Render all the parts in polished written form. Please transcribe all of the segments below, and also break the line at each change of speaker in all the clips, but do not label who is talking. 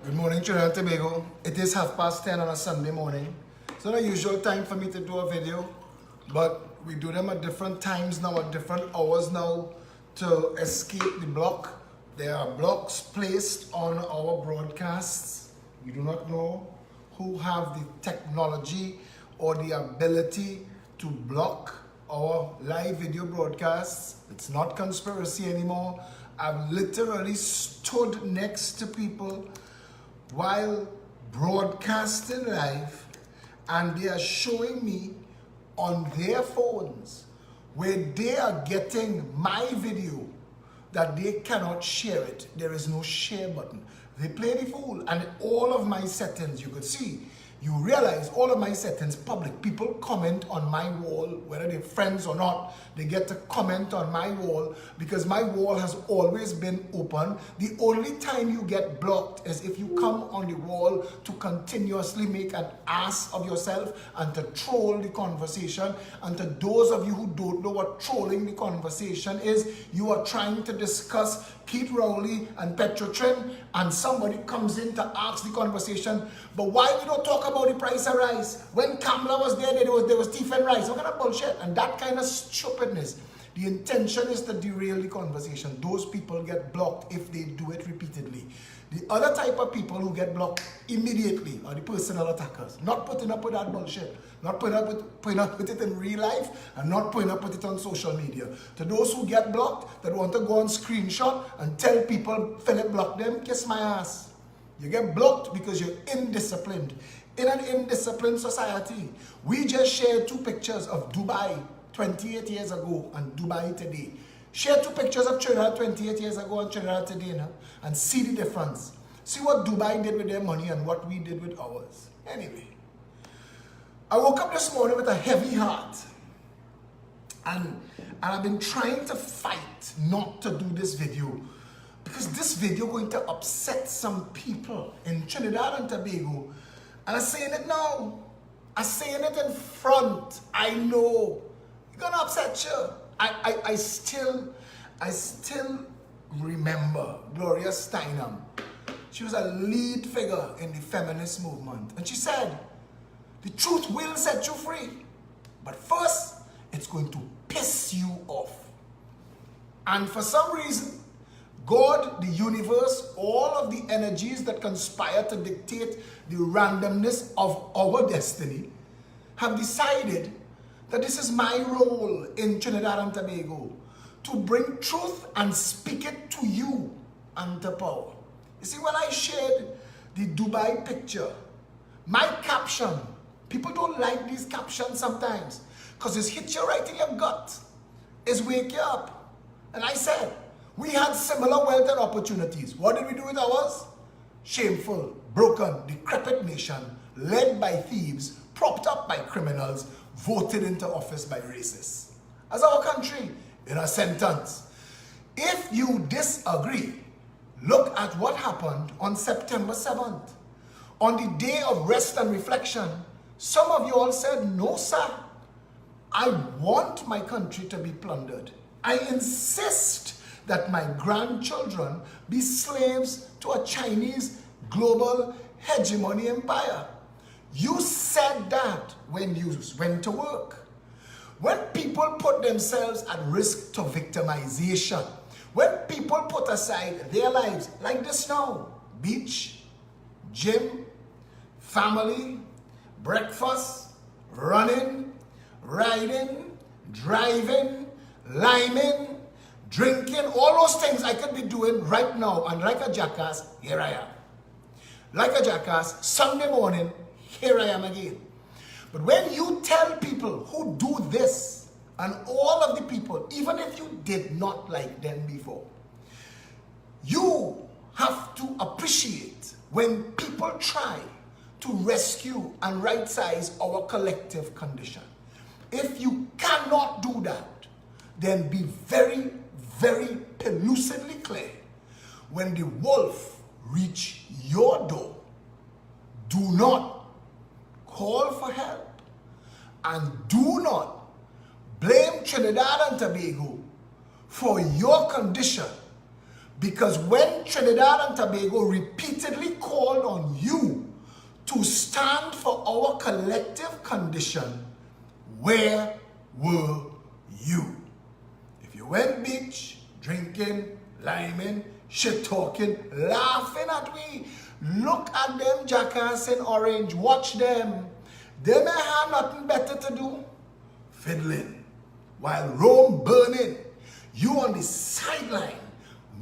Good morning, Trinidad and Tobago. It is 10:30 on a Sunday morning. It's not a usual time for me to do a video, but we do them at different times now, at different hours now, to escape the block. There are blocks placed on our broadcasts. We do not know who have the technology or the ability to block our live video broadcasts. It's not conspiracy anymore. I've literally stood next to people while broadcasting live, and they are showing me on their phones where they are getting my video that they cannot share it. There is no share button. They play the fool, and all of my settings, you could see, you realize all of my settings public. People comment on my wall, whether they're friends or not, they get to comment on my wall because my wall has always been open. The only time you get blocked is if you come on the wall to continuously make an ass of yourself and to troll the conversation. And to those of you who don't know what trolling the conversation is, you are trying to discuss Keith Rowley and Petrotrin, and somebody comes in to ask the conversation, but why we don't talk about the price of rice? When Kamala was there was teeth and rice. What kind of bullshit? And that kind of stupidness. The intention is to derail the conversation. Those people get blocked if they do it repeatedly. The other type of people who get blocked immediately are the personal attackers. Not putting up with that bullshit. Not putting up with it in real life, and not putting up with it on social media. To those who get blocked, that want to go on screenshot and tell people Philip blocked them, kiss my ass. You get blocked because you're indisciplined. In an indisciplined society, we just shared 2 pictures of Dubai 28 years ago and Dubai today. Share 2 pictures of Trinidad 28 years ago and Trinidad today now, and see the difference. See what Dubai did with their money and what we did with ours. Anyway, I woke up this morning with a heavy heart, and I've been trying to fight not to do this video because this video going to upset some people in Trinidad and Tobago. And I'm saying it now. I'm saying it in front. I know it's gonna upset you. I still remember Gloria Steinem. She was a lead figure in the feminist movement, and she said, the truth will set you free, but first it's going to piss you off. And for some reason, God, the universe, all of the energies that conspire to dictate the randomness of our destiny have decided that this is my role in Trinidad and Tobago, to bring truth and speak it to you and to power. You see, when I shared the Dubai picture, my caption, people don't like these captions sometimes because it's hit you right in your gut. It's wake you up. And I said, we had similar wealth and opportunities. What did we do with ours? Shameful, broken, decrepit nation, led by thieves, propped up by criminals, voted into office by racists. As our country, in a sentence, if you disagree, look at what happened on September 7th. On the day of rest and reflection, some of you all said, no, sir, I want my country to be plundered. I insist that my grandchildren be slaves to a Chinese global hegemony empire. You said that when you went to work. When people put themselves at risk to victimization, when people put aside their lives like this now, beach, gym, family, breakfast, running, riding, driving, liming, drinking, all those things I could be doing right now, and like a jackass, here I am. Like a jackass, Sunday morning, here I am again. But when you tell people who do this, and all of the people, even if you did not like them before, you have to appreciate when people try to rescue and right-size our collective condition. If you cannot do that, then be very, very pellucidly clear. When the wolf reach your door, do not call for help, and do not blame Trinidad and Tobago for your condition, Because when Trinidad and Tobago repeatedly called on you to stand for our collective condition, where were you? If you went beach, drinking, liming, shit-talking, laughing at me, look at them jackass in orange, watch them. They may have nothing better to do. Fiddling. While Rome burning, you on the sideline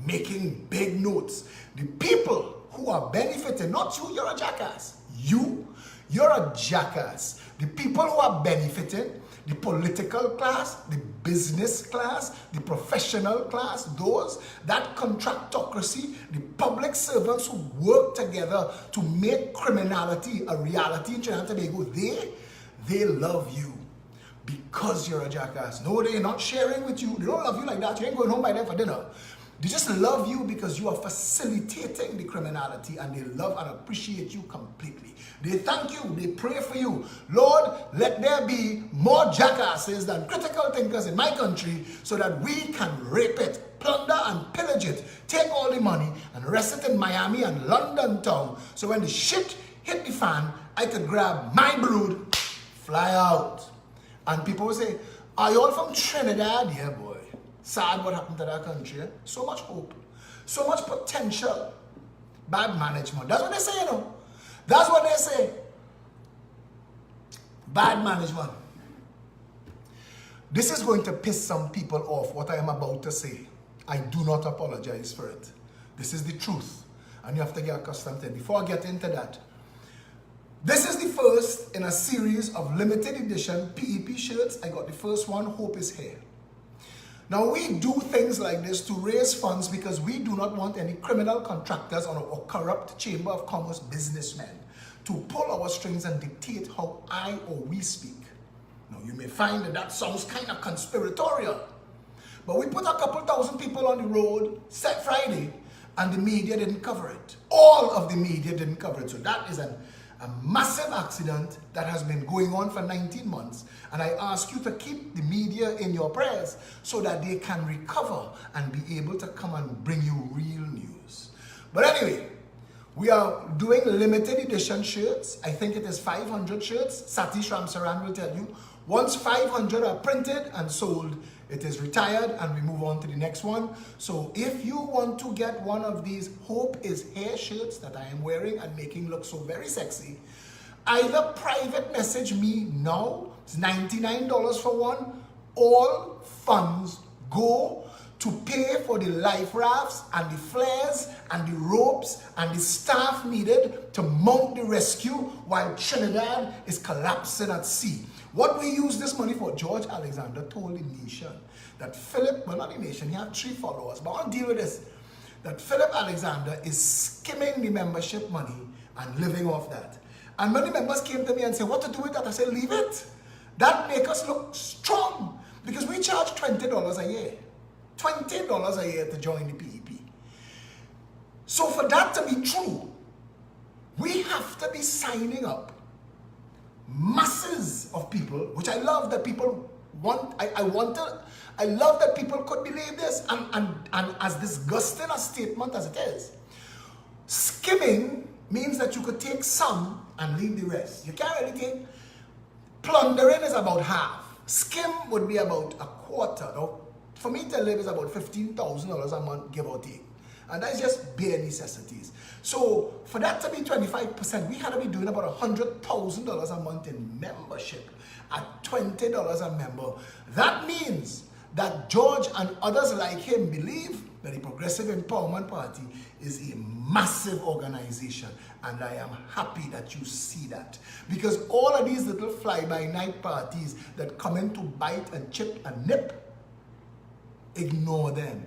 making big notes. The people who are benefiting, not you, you're a jackass. You're a jackass. The people who are benefiting, the political class, the business class, the professional class, those, that contractocracy, the public servants who work together to make criminality a reality in Trinidad and Tobago, they love you because you're a jackass. No, they're not sharing with you. They don't love you like that. You ain't going home by them for dinner. They just love you because you are facilitating the criminality, and they love and appreciate you completely. They thank you. They pray for you. Lord, let there be more jackasses than critical thinkers in my country so that we can rape it, plunder and pillage it, take all the money and rest it in Miami and London town. So when the shit hit the fan, I could grab my brood, fly out. And people will say, are you all from Trinidad? Yeah, boy. Sad what happened to that country. Eh? So much hope. So much potential. Bad management. That's what they say, you know. That's what they say. Bad management. This is going to piss some people off, what I am about to say. I do not apologize for it. This is the truth. And you have to get accustomed to it. Before I get into that, this is the first in a series of limited edition PEP shirts. I got the first one, Hope is Here. Now, we do things like this to raise funds because we do not want any criminal contractors or corrupt Chamber of Commerce businessmen to pull our strings and dictate how I or we speak. Now, you may find that sounds kind of conspiratorial, but we put a couple thousand people on the road set Friday, and the media didn't cover it. All of the media didn't cover it. So that is a massive accident that has been going on for 19 months. And I ask you to keep the media in your prayers so that they can recover and be able to come and bring you real news. But anyway, we are doing limited edition shirts. I think it is 500 shirts. Satish Ramsaran will tell you. Once 500 are printed and sold, it is retired and we move on to the next one. So if you want to get one of these Hope is Here shirts that I am wearing and making look so very sexy, either private message me now. It's $99 for one. All funds go to pay for the life rafts and the flares and the ropes and the staff needed to mount the rescue while Trinidad is collapsing at sea. What we use this money for, George Alexander told the nation that Philip, well, not the nation, he had 3 followers, but I'll deal with this, that Philip Alexander is skimming the membership money and living off that. And many members came to me and said, what to do with that? I said, leave it. That makes us look strong because we charge $20 a year. $20 a year to join the PEP. So for that to be true, we have to be signing up masses of people, which I love that people want. I love that people could believe this, and as disgusting a statement as it is, skimming means that you could take some and leave the rest. You can't really take. Plundering is about half. Skim would be about a quarter. Now, for me to live is about $15,000 a month, give or take. And that's just bare necessities. So for that to be 25%, we had to be doing about $100,000 a month in membership at $20 a member. That means that George and others like him believe that the Progressive Empowerment Party is a massive organization. And I am happy that you see that. Because all of these little fly-by-night parties that come in to bite and chip and nip, ignore them.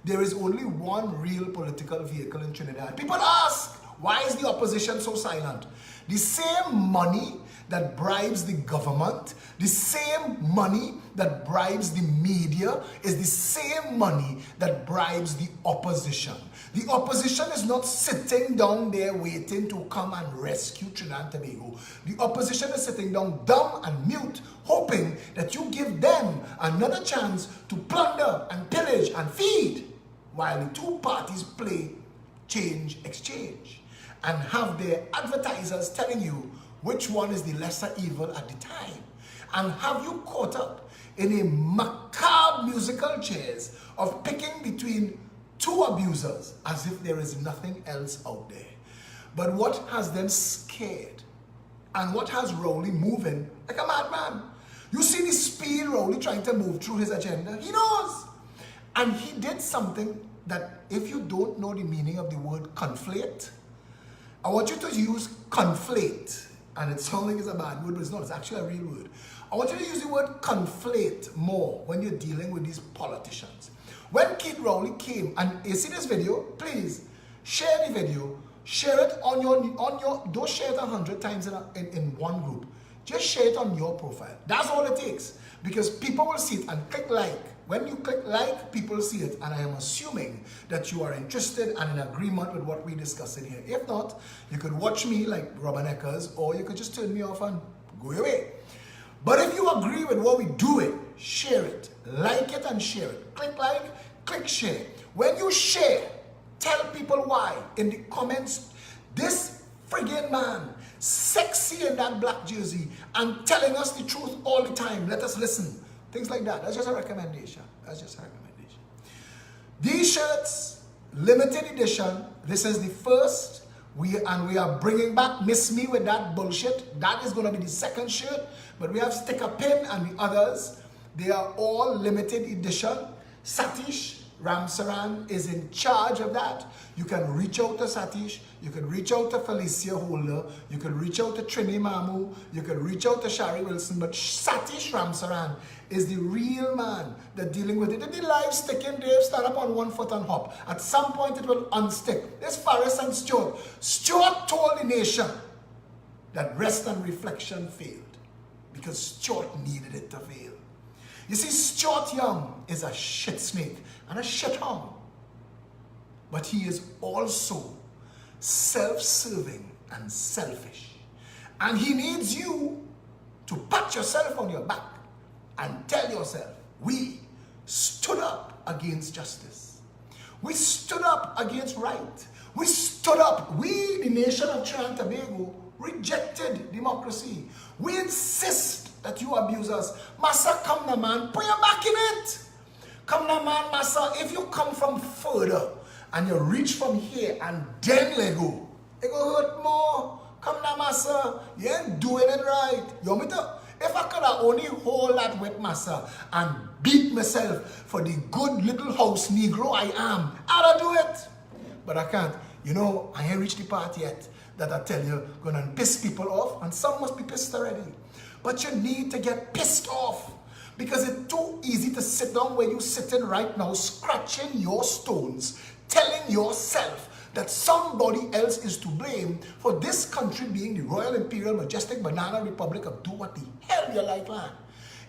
There is only one real political vehicle in Trinidad. People ask, why is the opposition so silent? The same money that bribes the government, the same money that bribes the media, is the same money that bribes the opposition. The opposition is not sitting down there waiting to come and rescue Trinidad and Tobago. The opposition is sitting down dumb and mute, hoping that you give them another chance to plunder and pillage and feed. while the two parties play change exchange and have their advertisers telling you which one is the lesser evil at the time, and have you caught up in a macabre musical chairs of picking between two abusers as if there is nothing else out there. But what has them scared and what has Rowley moving like a madman? You see the speed Rowley trying to move through his agenda. He knows. And he did something that, if you don't know the meaning of the word conflate, I want you to use conflate. And it sounds like it's a bad word, but it's not. It's actually a real word. I want you to use the word conflate more when you're dealing with these politicians. When Keith Rowley came, and you see this video, please share the video, share it on your, don't share it 100 times in one group. Just share it on your profile. That's all it takes. Because people will see it and click like. When you click like, people see it. And I am assuming that you are interested and in agreement with what we're discussing here. If not, you could watch me like Robin Eckers, or you could just turn me off and go your way. But if you agree with what we do it, share it. Like it and share it. Click like, click share. When you share, tell people why. In the comments, this friggin' man, sexy in that black jersey and telling us the truth all the time. Let us listen. Things like that. That's just a recommendation. That's just a recommendation. These shirts, limited edition. This is the first. We are bringing back Miss Me with that bullshit. That is going to be the second shirt. But we have Sticker Pin and the others. They are all limited edition. Satish Ramsaran is in charge of that. You can reach out to Satish. You can reach out to Felicia Holder. You can reach out to Trini Mamu. You can reach out to Shari Wilson. But Satish Ramsaran is the real man that dealing with it. If the live sticking, Dave, stand up on one foot and hop. At some point, it will unstick. There's Faris and Stuart. Stuart told the nation that rest and reflection failed because Stuart needed it to fail. You see, Stuart Young is a shit snake and a shit hound. But he is also self-serving and selfish. And he needs you to pat yourself on your back and tell yourself, we stood up against justice. We stood up against right. We stood up. We, the nation of Trinidad and Tobago, rejected democracy. We insist that you abuse us. Massa, come now, man. Put your back in it. Come now, man, Massa. If you come from further and you reach from here and then let go, it go hurt more. Come now, Massa. You ain't doing it right. You want me to? If I could have only hold that with Massa and beat myself for the good little house Negro I am, I'd do it. But I can't. You know, I ain't reached the part yet that I tell you gonna piss people off, and some must be pissed already. But you need to get pissed off because it's too easy to sit down where you're sitting right now, scratching your stones, telling yourself that somebody else is to blame for this country being the Royal Imperial Majestic Banana Republic of do what the hell you like land.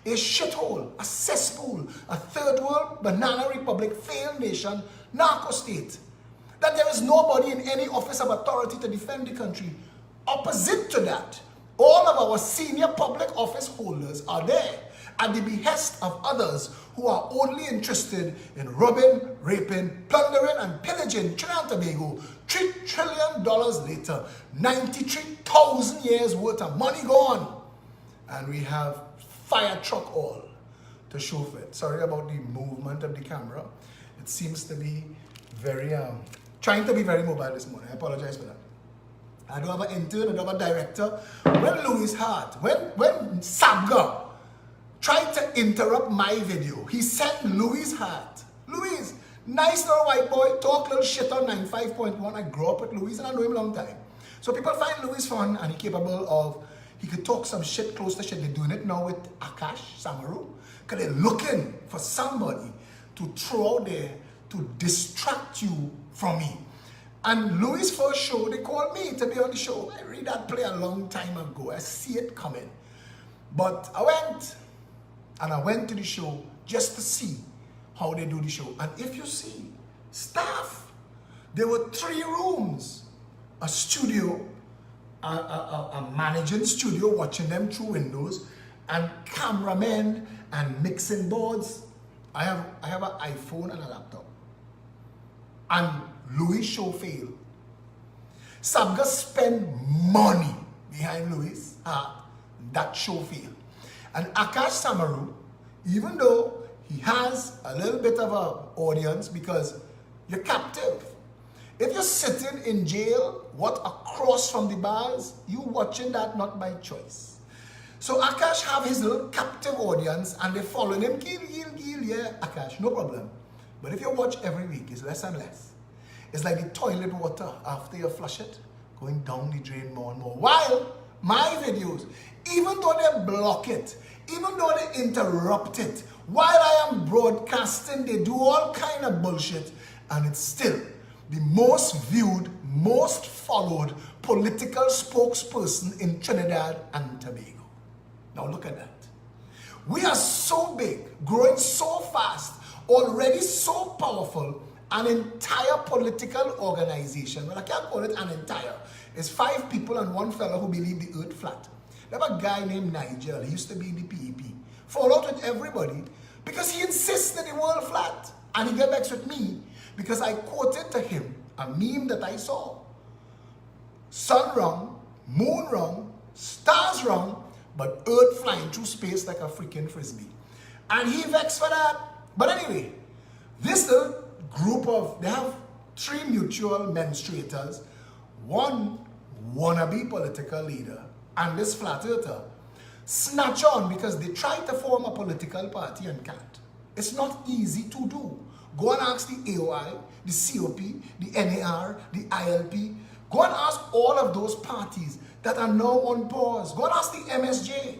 A shithole, a cesspool, a third world banana republic, failed nation, narco state. That there is nobody in any office of authority to defend the country. Opposite to that, all of our senior public office holders are there at the behest of others who are only interested in robbing, raping, plundering, and pillaging Trinidad and Tobago. $3 trillion later, 93,000 years worth of money gone. And we have fire truck all to show for it. Sorry about the movement of the camera. It seems to be very, trying to be very mobile this morning. I apologize for that. I don't have an intern, I don't have a director. When Louis Hart, when Sabga tried to interrupt my video, he sent Louis Hart. Louis, nice little white boy, talk little shit on 95.1. I grew up with Louis and I know him a long time. So people find Louis fun and he capable of, he could talk some shit close to shit. They're doing it now with Akash Samaru. Because they're looking for somebody to throw out there to distract you from me. And Louis' first show, they called me to be on the show. I read that play a long time ago. I see it coming. But I went to the show just to see how they do the show. And if you see, staff, there were 3 rooms. A studio, a managing studio watching them through windows, and cameramen and mixing boards. I have an iPhone and a laptop. and Louis' show failed. Sabga spent money behind Louis. That show failed. And Akash Samaru, even though he has a little bit of an audience because you're captive. If you're sitting in jail, what, across from the bars, you watching that not by choice. So Akash have his little captive audience and they following him, kill, yeah, Akash, no problem. But if you watch every week, it's less and less. It's like the toilet water after you flush it, going down the drain more and more. While my videos, even though they block it, even though they interrupt it, while I am broadcasting, they do all kind of bullshit, and it's still the most viewed, most followed political spokesperson in Trinidad and Tobago. Now look at that. We are so big, growing so fast, already so powerful, an entire political organization, well, I can't call it an entire, it's 5 people and 1 fellow who believe the earth flat. There was a guy named Nigel, he used to be in the PEP, fall out with everybody because he insisted the world flat. And he got vexed with me because I quoted to him a meme that I saw. Sun wrong, moon wrong, stars wrong, but earth flying through space like a freaking frisbee. And he vexed for that. But anyway, this little group of, they have 3 mutual menstruators, 1 wannabe political leader, and this flat earther snatch on because they try to form a political party and can't. It's not easy to do. Go and ask the AOI, the COP, the NAR, the ILP. Go and ask all of those parties that are now on pause. Go and ask the MSJ.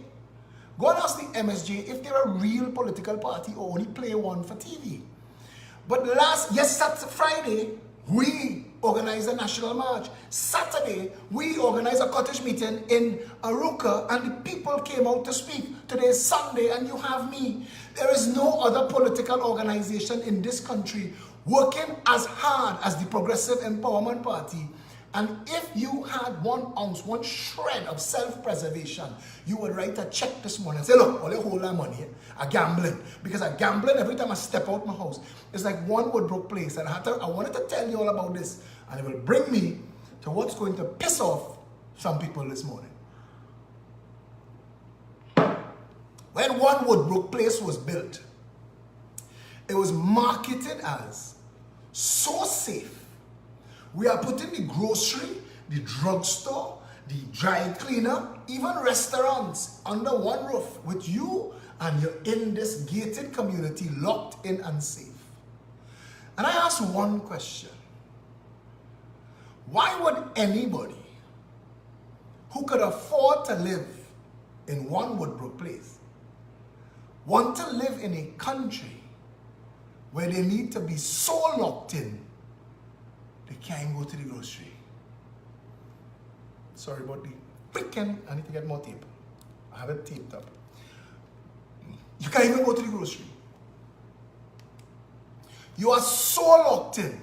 Go and ask the MSJ if they're a real political party or only play one for TV. But that's Friday, we organized a national march. Saturday, we organized a cottage meeting in Aruka and the people came out to speak. Today is Sunday and you have me. There is no other political organization in this country working as hard as the Progressive Empowerment Party. And if you had 1 ounce, 1 shred of self-preservation, you would write a check this morning and say, look, all your whole lot of money, I'm gambling. Because I'm gambling every time I step out my house. It's like one Woodbrook place. And I wanted to tell you all about this. And it will bring me to what's going to piss off some people this morning. When one Woodbrook place was built, it was marketed as so safe. We are putting the grocery, the drugstore, the dry cleaner, even restaurants under one roof with you, and you're in this gated community, locked in and safe. And I ask one question. Why would anybody who could afford to live in one Woodbrook place want to live in a country where they need to be so locked in they can't go to the grocery? Sorry about the freaking, I need to get more tape. I have it taped up. You can't even go to the grocery. You are so locked in.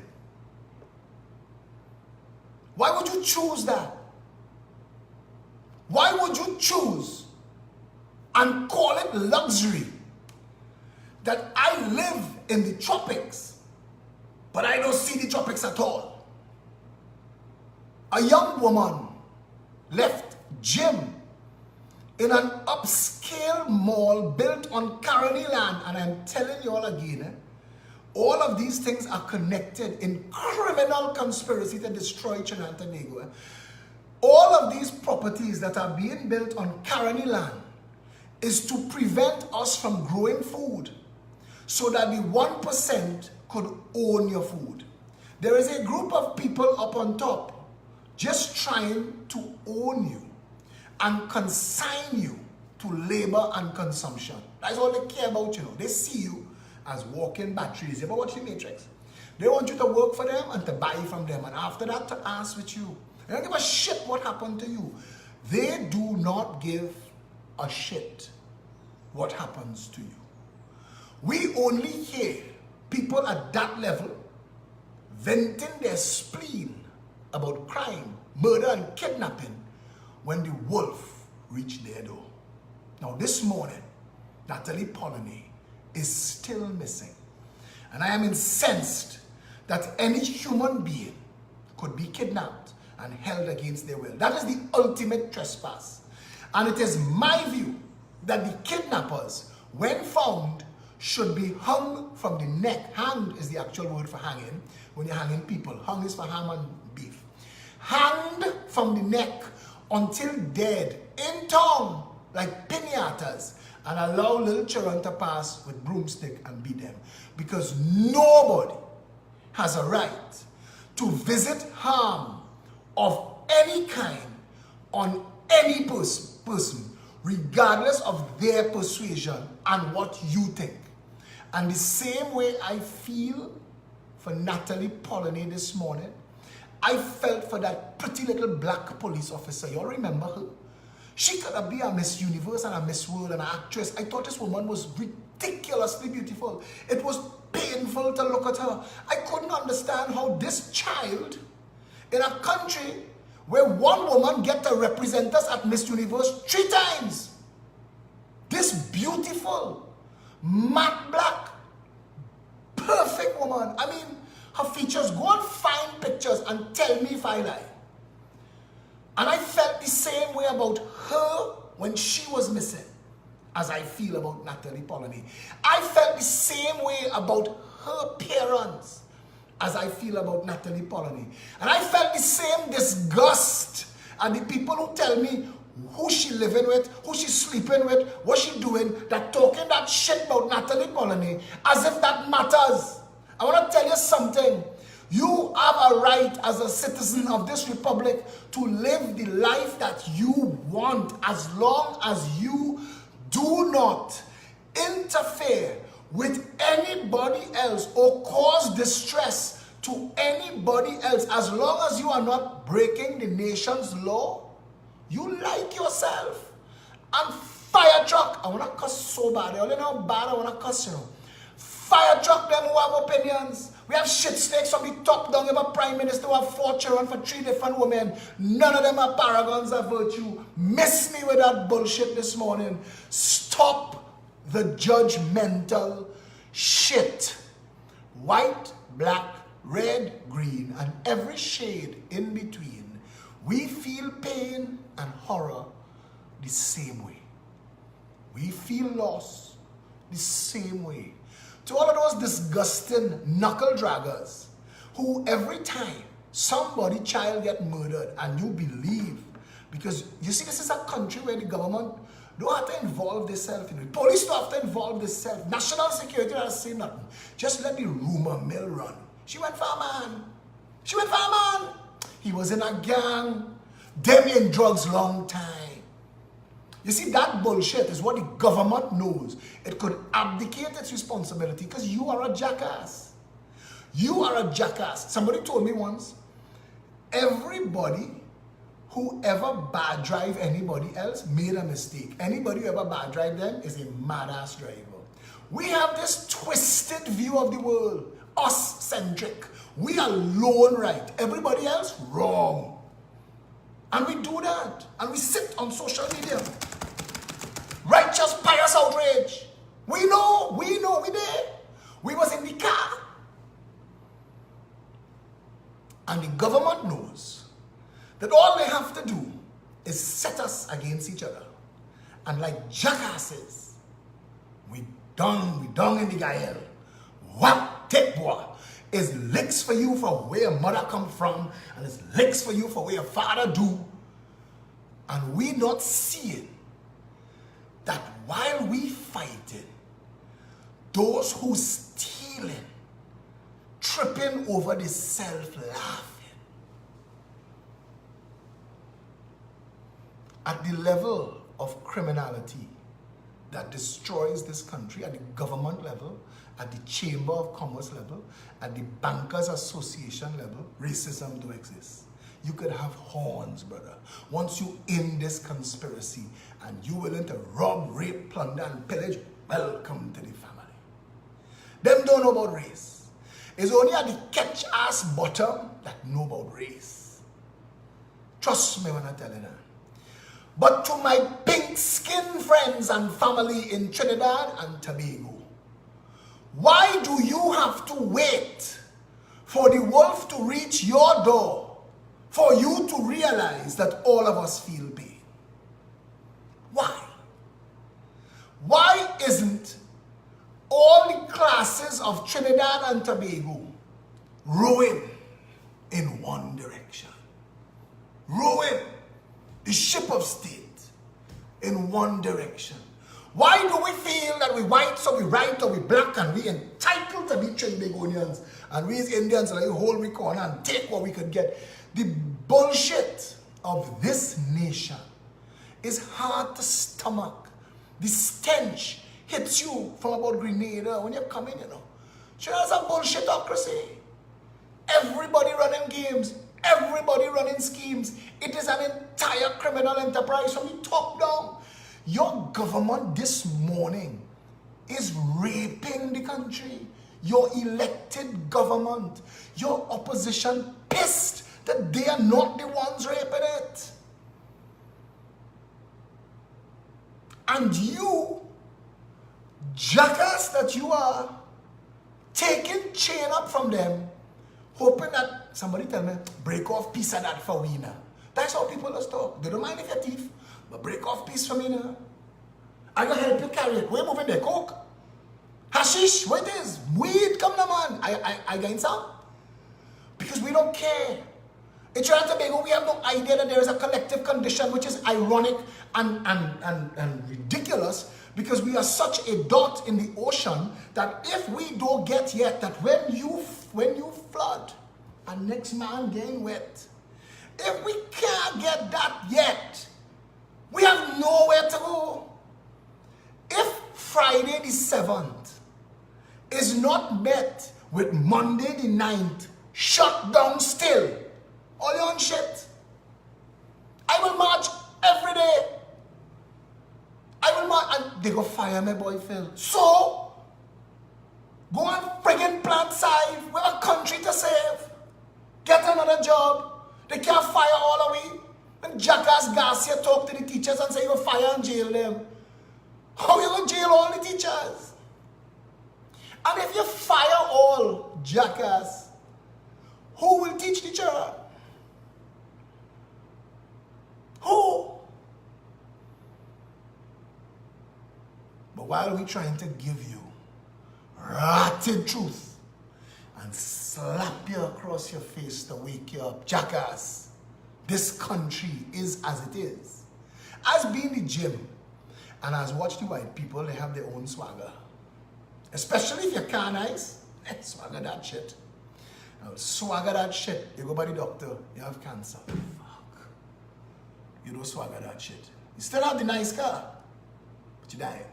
Why would you choose that? Why would you choose and call it luxury that I live in the tropics, but I don't see the tropics at all? A young woman left gym in an upscale mall built on Caroni land, and I'm telling you all again, all of these things are connected in criminal conspiracy to destroy Trinidad and Tobago. All of these properties that are being built on Caroni land is to prevent us from growing food so that the 1% could own your food. There is a group of people up on top just trying to own you and consign you to labor and consumption. That's all they care about, you know. They see you as walking batteries. You ever watch The Matrix? They want you to work for them and to buy from them, and after that to ask with you. They don't give a shit what happened to you. They do not give a shit what happens to you. We only hear people at that level venting their spleen about crime, murder and kidnapping when the wolf reached their door. Now this morning, Natalie Polony is still missing. And I am incensed that any human being could be kidnapped and held against their will. That is the ultimate trespass. And it is my view that the kidnappers, when found, should be hung from the neck. Hanged is the actual word for hanging. When you're hanging people, hung is for ham and beef. Hanged from the neck until dead in town like piñatas, and allow little children to pass with broomstick and beat them. Because nobody has a right to visit harm of any kind on any person, regardless of their persuasion and what you think. And the same way I feel for Natalie Polony this morning, I felt for that pretty little black police officer. You all remember her? She could be a Miss Universe and a Miss World and an actress. I thought this woman was ridiculously beautiful. It was painful to look at her. I couldn't understand how this child in a country where one woman gets to represent us at Miss Universe 3 times. This beautiful, matte black, perfect woman. I mean, her features, go and find pictures and tell me if I lie. And I felt the same way about her when she was missing as I feel about Natalie Polony. I felt the same way about her parents as I feel about Natalie Polony. And I felt the same disgust at the people who tell me who she living with, who she sleeping with, what she doing, that talking that shit about Natalie Polony as if that matters. I want to tell you something. You have a right as a citizen of this republic to live the life that you want, as long as you do not interfere with anybody else or cause distress to anybody else. As long as you are not breaking the nation's law, you like yourself. And fire truck, I want to cuss so bad. I only know how bad I want to cuss, you know. Fire truck them who have opinions. We have shit snakes from the top down. We have a prime minister who have 4 children for 3 different women. None of them are paragons of virtue. Miss me with that bullshit this morning. Stop the judgmental shit. White, black, red, green, and every shade in between. We feel pain and horror the same way. We feel loss the same way. To all of those disgusting knuckle draggers who every time somebody child get murdered and you believe, because you see this is a country where the government don't have to involve themselves, the police don't have to involve themselves, national security doesn't say nothing. Just let the rumor mill run. She went for a man. She went for a man. He was in a gang. Them in drugs long time. You see, that bullshit is what the government knows. It could abdicate its responsibility because you are a jackass. You are a jackass. Somebody told me once, everybody who ever bad drive anybody else made a mistake. Anybody who ever bad drive them is a mad-ass driver. We have this twisted view of the world, us-centric. We are lone right. Everybody else, wrong. And we do that. And we sit on social media. Righteous, pious outrage. We know, we did. We was in the car. And the government knows that all they have to do is set us against each other. And like jackasses, we dung in the gael. Whap, take boy. It's licks for you for where your mother come from, and it's licks for you for where your father do. And we not seeing that while we fighting, those who stealing, tripping over the self-laughing. At the level of criminality that destroys this country, at the government level, at the Chamber of Commerce level, at the Bankers Association level, racism do exist. You could have horns, brother. Once you in this conspiracy and you willing to rob, rape, plunder, and pillage, welcome to the family. Them don't know about race. It's only at the catch-ass bottom that know about race. Trust me when I tell you that. But to my pink-skinned friends and family in Trinidad and Tobago, why do you have to wait for the wolf to reach your door, for you to realize that all of us feel pain. Why? Why isn't all the classes of Trinidad and Tobago rowing in one direction? Rowing the ship of state in one direction. Why do we feel that we white, so we right, or we black, and we entitled to be Trinbagonians, and we as Indians like hold we corner and take what we could get? The bullshit of this nation is hard to stomach. The stench hits you from about Grenada when you're coming, you know. Sure, that's a bullshitocracy. Everybody running games, everybody running schemes. It is an entire criminal enterprise from the top down. Your government this morning is raping the country. Your elected government, your opposition pissed that they are not the ones raping it. And you, jackass that you are, taking chain up from them, hoping that somebody tell me, break off piece of that for we now. That's how people just talk. They don't mind if you're thief, but break off piece for me now. I gonna help you carry it. We're moving there, coke. Hashish, what it is? Weed, come on, man. I gain some. Because we don't care. In Trinidad and Tobago, we have no idea that there is a collective condition which is ironic and ridiculous, because we are such a dot in the ocean that if we don't get yet that when you flood, and next man getting wet, if we can't get that yet, we have nowhere to go. If Friday the 7th is not met with Monday the 9th shut down still, all your own shit, I will march every day. I will march, and they go fire my boy Phil. So, go and friggin' plant side. We have a country to save. Get another job. They can't fire all of we. When jackass Garcia talk to the teachers and say you will fire and jail them. How you going to jail all the teachers? And if you fire all jackass, who will teach the children? Who? But while we're trying to give you rotten truth and slap you across your face to wake you up, jackass, this country is as it is. As being the gym, and as watch the white people, they have their own swagger. Especially if you're car nice, swagger that shit. Now, swagger that shit. You go by the doctor, you have cancer. Fuck. You don't swagger that shit. You still have the nice car, but you're dying.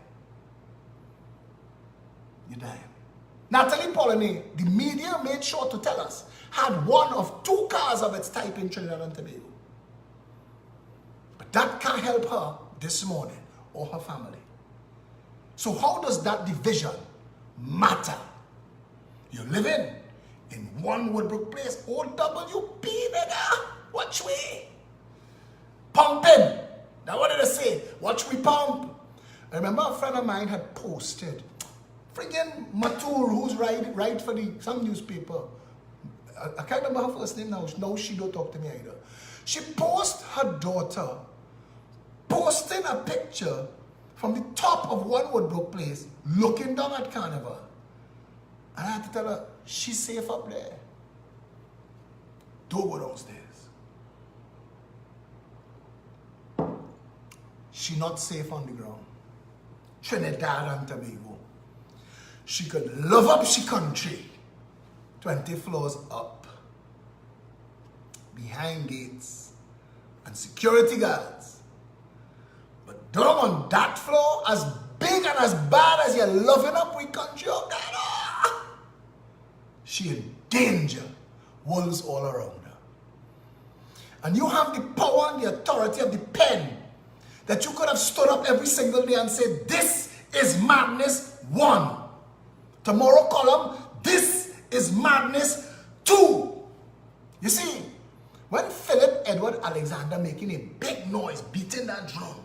You're dying. Natalie Polony, the media made sure to tell us, had one of 2 cars of its type in Trinidad and Tobago. But that can't help her this morning or her family. So how does that division matter? You're living in one Woodbrook place, OWP, nigga. Watch we. Pumping. That's what did I say? Watch we pump. I remember a friend of mine had posted, friggin' Matur, who's right for some newspaper. I can't remember her first name now. No, she don't talk to me either. She posted her daughter posting a picture from the top of one Woodbrook place looking down at Carnival. And I had to tell her, she's safe up there. Don't go downstairs. She's not safe on the ground. Trinidad and Tobago. She could love up she country 20 floors up, behind gates and security guards. But down on that floor, as big and as bad as you're loving up we country, oh God, she in danger, wolves all around her. And you have the power and the authority of the pen that you could have stood up every single day and said, this is madness 1. Tomorrow column, this is madness 2. You see, when Philip Edward Alexander making a big noise, beating that drum,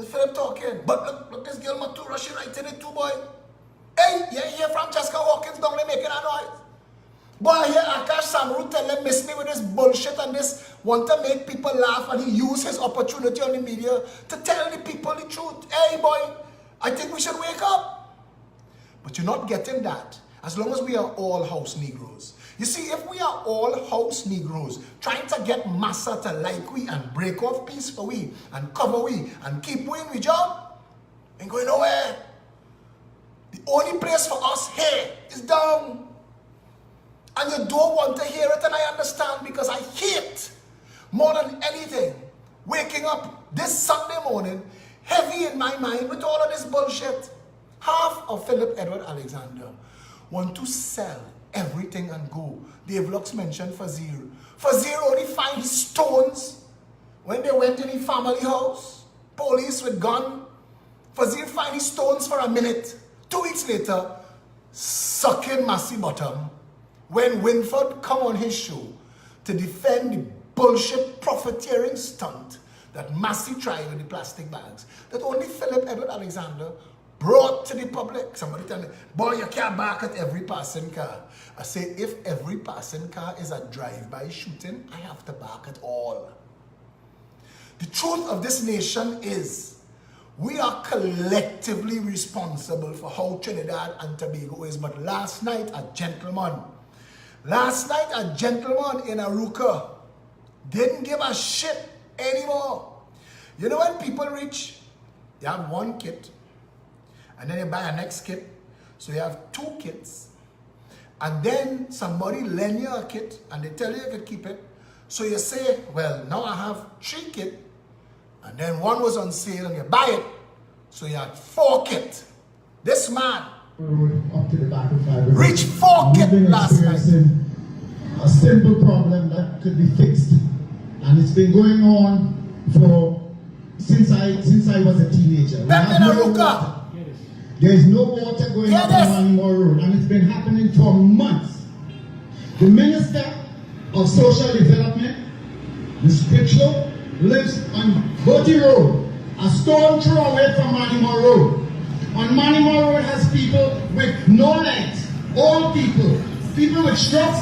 Philip talking, but look this girl Matura, she writing it too, boy. Hey, you hear Francesca Hawkins down there making a noise? Boy, I hear Akash Samru tell them, miss me with this bullshit and this, want to make people laugh, and he use his opportunity on the media to tell the people the truth. Hey boy, I think we should wake up. But you're not getting that as long as we are all house Negroes. You see, if we are all house Negroes trying to get massa to like we and break off peace for we and cover we and keep doing we job, ain't going nowhere. The only place for us here is down. And you don't want to hear it, and I understand, because I hate more than anything waking up this Sunday morning heavy in my mind with all of this bullshit. Half of Philip Edward Alexander want to sell everything and go. Dave Lux mentioned Fazir. Fazir only find his stones when they went in his family house. Police with gun. Fazir find his stones for a minute. 2 weeks later, sucking Massey bottom when Winford come on his show to defend the bullshit profiteering stunt that Massey tried with the plastic bags that only Philip Edward Alexander brought to the public. Somebody tell me, boy, you can't bark at every passing car. I say, if every passing car is a drive-by shooting, I have to bark at all. The truth of this nation is, we are collectively responsible for how Trinidad and Tobago is. But last night, a gentleman in Aruca didn't give a shit anymore. You know, when people reach, you have one kit, and then you buy a next kit, so you have 2 kits, and then somebody lend you a kit, and they tell you you can keep it, so you say, well, now I have 3 kits, and then 1 was on sale, and you buy it, so you had 4 kits. This man
up to the back of fiber.
Reached 4 kits last night.
A simple problem that could be fixed, and it's been going on for since I was a teenager. There is no water going up on Manimore Road, and it's been happening for months. The Minister of Social Development, Ms. Critchlow, lives on Boaty Road, a stone throw away from Manimore Road. On Manimore Road has people with no legs, old people, people with strokes,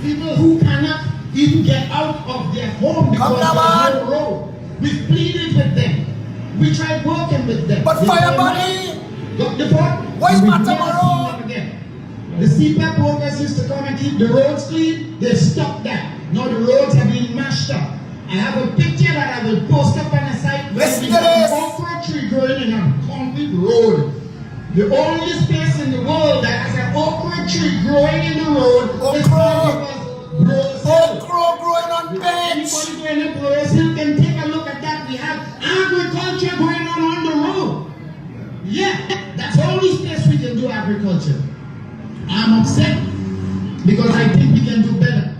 people who cannot even get out of their home because of the road. We've pleaded with them. We tried working with them.
But Firebody! Where's Matamaro?
The CPAP workers used to come and keep the roads clean. They stopped that. Now the roads are being mashed up. I have a picture that I will post up on the site.
Listen to this.
Okra tree growing in a concrete road. The only space in the world that has an okra tree growing in the road is
okra growing on bench.
Anybody going to Bros Hill can take a look at that. We have agriculture going on the road. Yeah, that's the only space we can do agriculture. I'm upset because I think we can do better.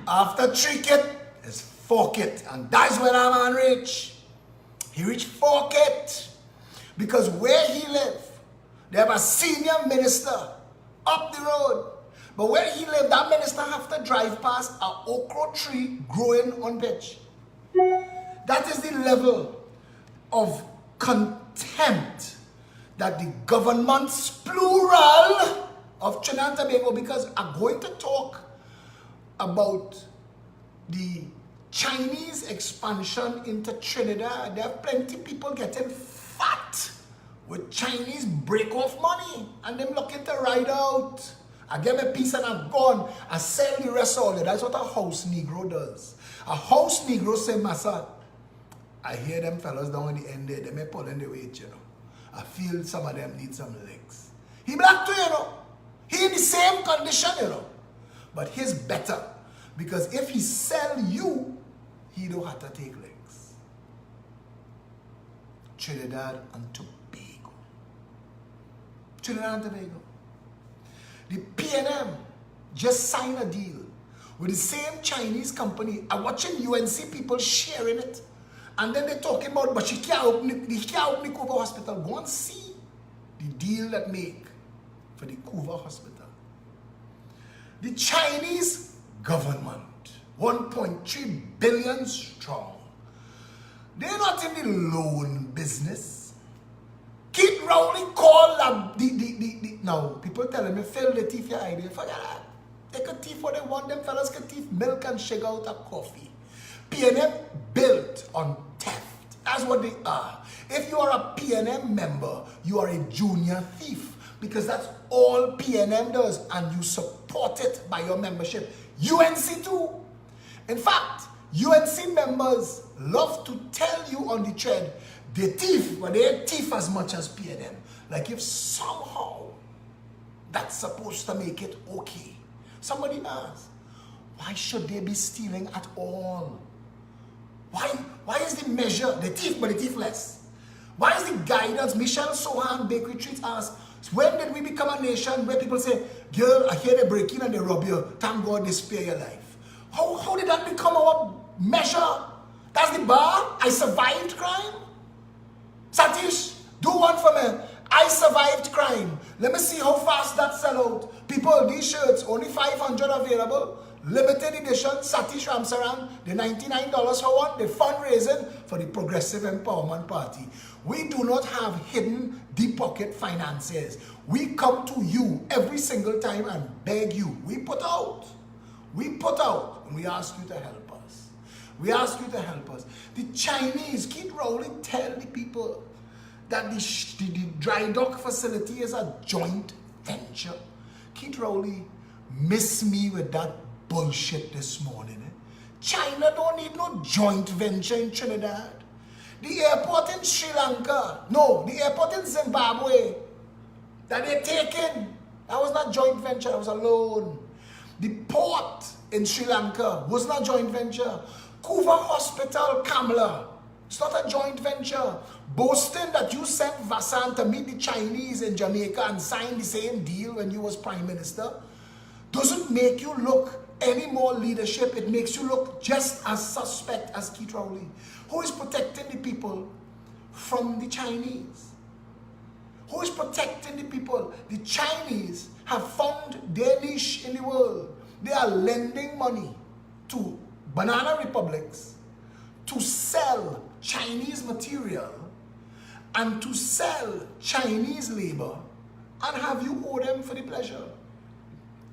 After 3 kit, it's 4 kit, and that's when our man reach. He reached 4 kit because where he live, they have a senior minister up the road. But where he lived, that minister have to drive past an okra tree growing on pitch. That is the level of contempt that the government's plural of Trinidad and Tobago, because I'm going to talk about the Chinese expansion into Trinidad. There are plenty of people getting fat with Chinese break-off money, and them looking to ride out. I give a piece and I'm gone. I sell the rest of it. That's what a house Negro does. A house Negro say, Massa, I hear them fellas down at the end there, they may pull in the weight, you know. I feel some of them need some legs. He black too, you know. He in the same condition, you know. But he's better. Because if he sell you, he don't have to take legs. Trinidad and Tobago. Trinidad and Tobago. The PNM just signed a deal with the same Chinese company. I'm watching UNC people sharing it. And then they're talking about, but she can't open the Cuba Hospital. Go and see the deal that make for the Cuba Hospital. The Chinese government, 1.3 billion strong. They're not in the loan business. Keith Rowley called now people telling me, Phil, they thief your idea. Forget that. They could thief what they want. Them fellas could thief milk and sugar out of coffee. PNM built on theft. That's what they are. If you are a PNM member, you are a junior thief. Because that's all PNM does. And you support it by your membership. UNC too. In fact, UNC members love to tell you on the thread, they thief, but they thief as much as PNM. Like if somehow that's supposed to make it okay. Somebody asks, why should they be stealing at all? Why is the measure, they thief, but they thief less? Why is the guidance? Michelle Sohan Bakery Treats asks, when did we become a nation where people say, girl, I hear they break in and they rob you. Thank God they spare your life. How did that become our measure? That's the bar? I survived crime? Satish, do one for me. I survived crime. Let me see how fast that sell out. People, these shirts, only 500 available. Limited edition, Satish Ramsaran, the $99 for one, the fundraising for the Progressive Empowerment Party. We do not have hidden deep pocket finances. We come to you every single time and beg you. We put out, and we ask you to help us. We ask you to help us. The Chinese, Keith Rowley tell the people that the dry dock facility is a joint venture. Keith Rowley miss me with that bullshit this morning. China don't need no joint venture in Trinidad. The airport in Sri Lanka, no, the airport in Zimbabwe that they're taking, that was not joint venture, that was a loan. The port in Sri Lanka was not joint venture. Kuva Hospital, Kamla, it's not a joint venture. Boasting that you sent Vassan to meet the Chinese in Jamaica and sign the same deal when you was Prime Minister doesn't make you look any more leadership. It makes you look just as suspect as Keith Rowley, who is protecting the people from the Chinese. Who is protecting the people? The Chinese have found their niche in the world. They are lending money to banana republics to sell Chinese material and to sell Chinese labor and have you owe them for the pleasure.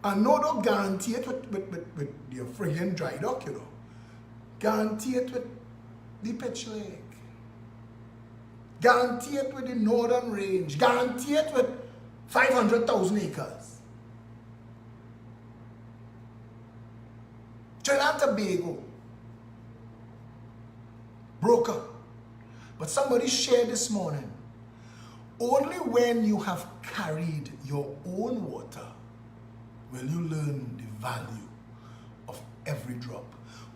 And no, don't guarantee it with your friggin' dry dock, you know. Guarantee it with the pitch lake. Guarantee it with the northern range. Guarantee it with 500,000 acres. Trinidad and Tobago. Broker. But somebody shared this morning, only when you have carried your own water will you learn the value of every drop.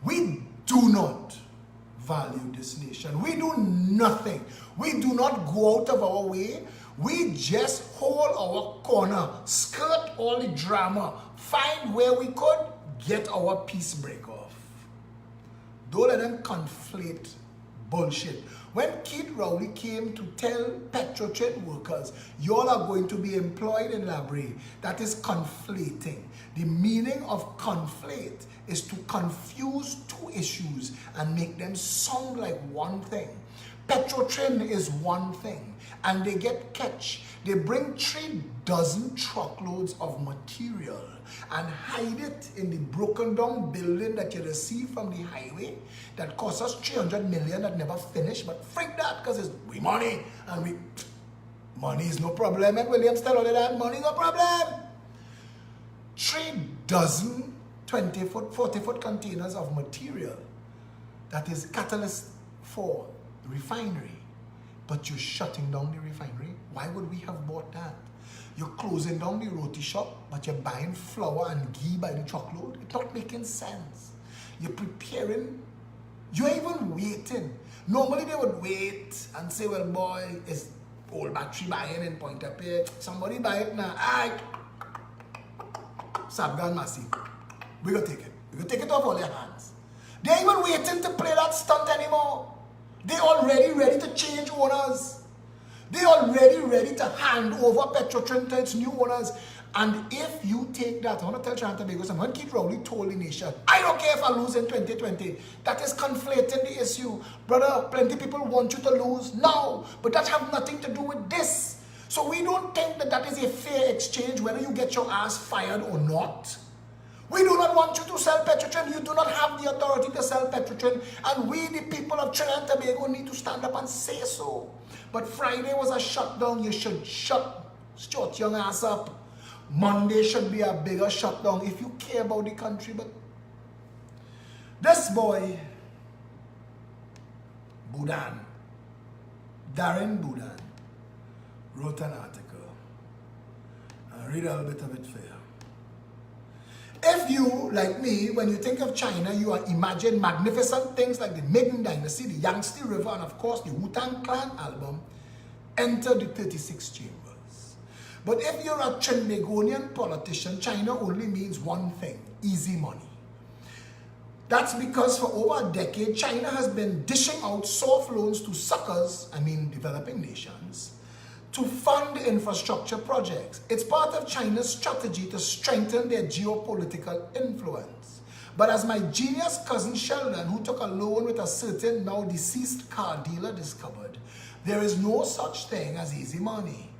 We do not value this nation. We do nothing. We do not go out of our way. We just hold our corner, skirt all the drama, find where we could, get our peace break off. Don't let them conflate bullshit. When Keith Rowley came to tell Petrotrin workers, y'all are going to be employed in Labrie, that is conflating. The meaning of conflate is to confuse two issues and make them sound like one thing. Petrotrin is one thing, and they get catch. They bring 3 dozen truckloads of material and hide it in the broken down building that you receive from the highway that cost us 300 million that never finished, but freak that because it's we money and money is no problem. And Williams tell all of that money is no problem. 3 dozen 20-foot, 40-foot containers of material that is catalyst for the refinery, but you're shutting down the refinery. Why would we have bought that? You're closing down the roti shop, but you're buying flour and ghee by the truckload. It's not making sense. You're preparing, you're even waiting. Normally they would wait and say, well boy, it's old battery buying in Point Up here. Somebody buy it now. Aye. Sabgan Masi. We're going to take it. We're going to take it off all your hands. They're even waiting to play that stunt anymore. They're already ready to change owners. They're already ready to hand over Petrotrin to its new owners. And if you take that, I want to tell Trinidad and Tobago something. When Keith Rowley told the nation, I don't care if I lose in 2020, that is conflating the issue. Brother, plenty of people want you to lose now, but that have nothing to do with this. So we don't think that that is a fair exchange, whether you get your ass fired or not. We do not want you to sell Petrotrin. You do not have the authority to sell Petrotrin. And we, the people of Trinidad and Tobago, need to stand up and say so. But Friday was a shutdown. You should shut your ass up. Monday should be a bigger shutdown if you care about the country. But this boy, Budan, Darren Budan, wrote an article. I'll read a little bit of it for you. If you, like me, when you think of China, you imagine magnificent things like the Ming Dynasty, the Yangtze River, and of course the Wu-Tang Clan album, Enter the 36 Chambers. But if you're a Trinbagonian politician, China only means one thing: easy money. That's because for over a decade, China has been dishing out soft loans to suckers, developing nations, to fund infrastructure projects. It's part of China's strategy to strengthen their geopolitical influence. But as my genius cousin Sheldon, who took a loan with a certain now deceased car dealer, discovered, there is no such thing as easy money.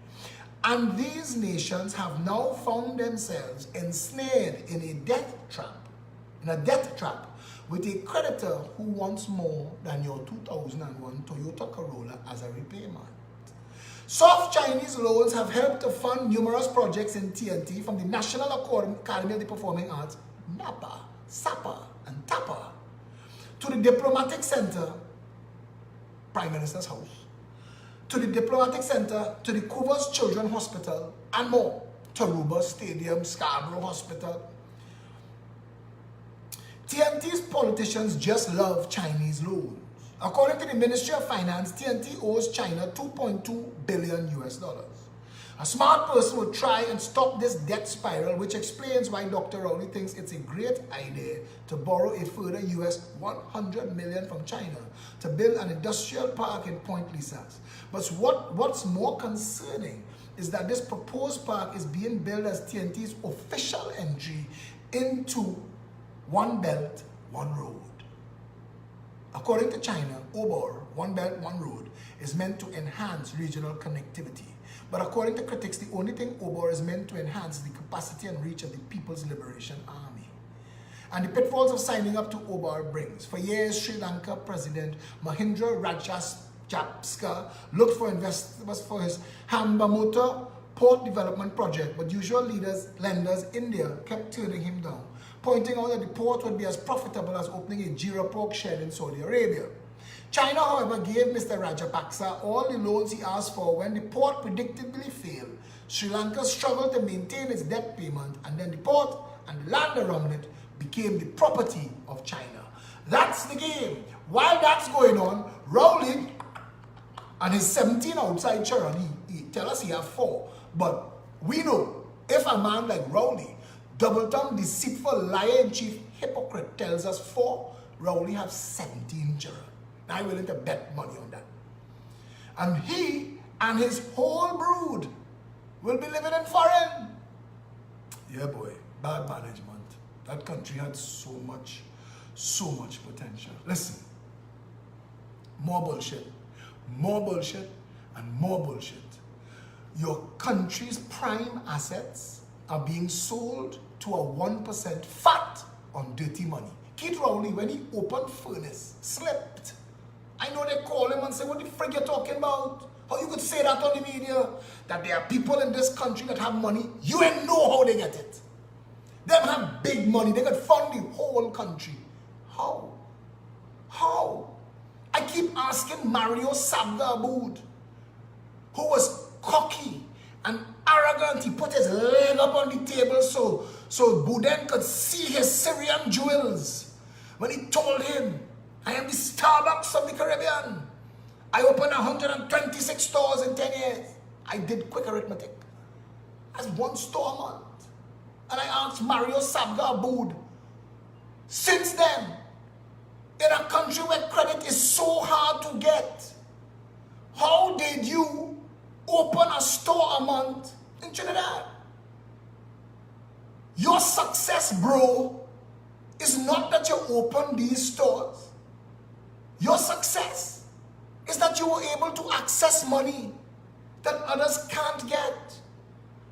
And these nations have now found themselves ensnared in a death trap, with a creditor who wants more than your 2001 Toyota Corolla as a repayment. Soft Chinese loans have helped to fund numerous projects in TNT, from the National Academy of the Performing Arts, NAPA, SAPA, and TAPA, to the Diplomatic Center, Prime Minister's house, to the Diplomatic Center, to the Cooper's Children's Hospital, and more, Taruba Stadium, Scarborough Hospital. TNT's politicians just love Chinese loans. According to the Ministry of Finance, TNT owes China $2.2 billion US. A smart person would try and stop this debt spiral, which explains why Dr. Rowley thinks it's a great idea to borrow a further US $100 million from China to build an industrial park in Point Lisas. But what's more concerning is that this proposed park is being built as TNT's official entry into One Belt, One Road. According to China, OBOR, One Belt, One Road, is meant to enhance regional connectivity. But according to critics, the only thing OBOR is meant to enhance is the capacity and reach of the People's Liberation Army. And the pitfalls of signing up to OBOR brings. For years, Sri Lanka President Mahindra Rajapaksa looked for investors for his Hambamota port development project, but usual lenders, India, kept turning him down, pointing out that the port would be as profitable as opening a Jira pork shed in Saudi Arabia. China, however, gave Mr. Rajapaksa all the loans he asked for when the port predictably failed. Sri Lanka struggled to maintain its debt payment, and then the port and the land around it became the property of China. That's the game. While that's going on, Rowley and his 17 outside children, he tell us he have 4. But we know, if a man like Rowley, double-tongued, deceitful, liar-in-chief, hypocrite, tells us 4, Rowley have 17 children. I'm willing to bet money on that. And he and his whole brood will be living in foreign. Yeah, boy, bad management. That country had so much potential. Listen, more bullshit, and more bullshit. Your country's prime assets are being sold to a 1% fat on dirty money. Keith Rowley, when he opened furnace, slipped. I know they call him and say, what the frig you talking about? How you could say that on the media? That there are people in this country that have money. You ain't know how they get it. Them have big money. They could fund the whole country. How? How? I keep asking Mario Sabda-Aboud, who was cocky and arrogant. He put his leg up on the table so Buden could see his Syrian jewels. When he told him, I am the Starbucks of the Caribbean. I opened 126 stores in 10 years. I did quick arithmetic. That's 1 store a month. And I asked Mario Sabda-Aboud, since then, in a country where credit is so hard to get, how did you open a store a month in Trinidad? Your success, bro, is not that you open these stores. Your success is that you were able to access money that others can't get.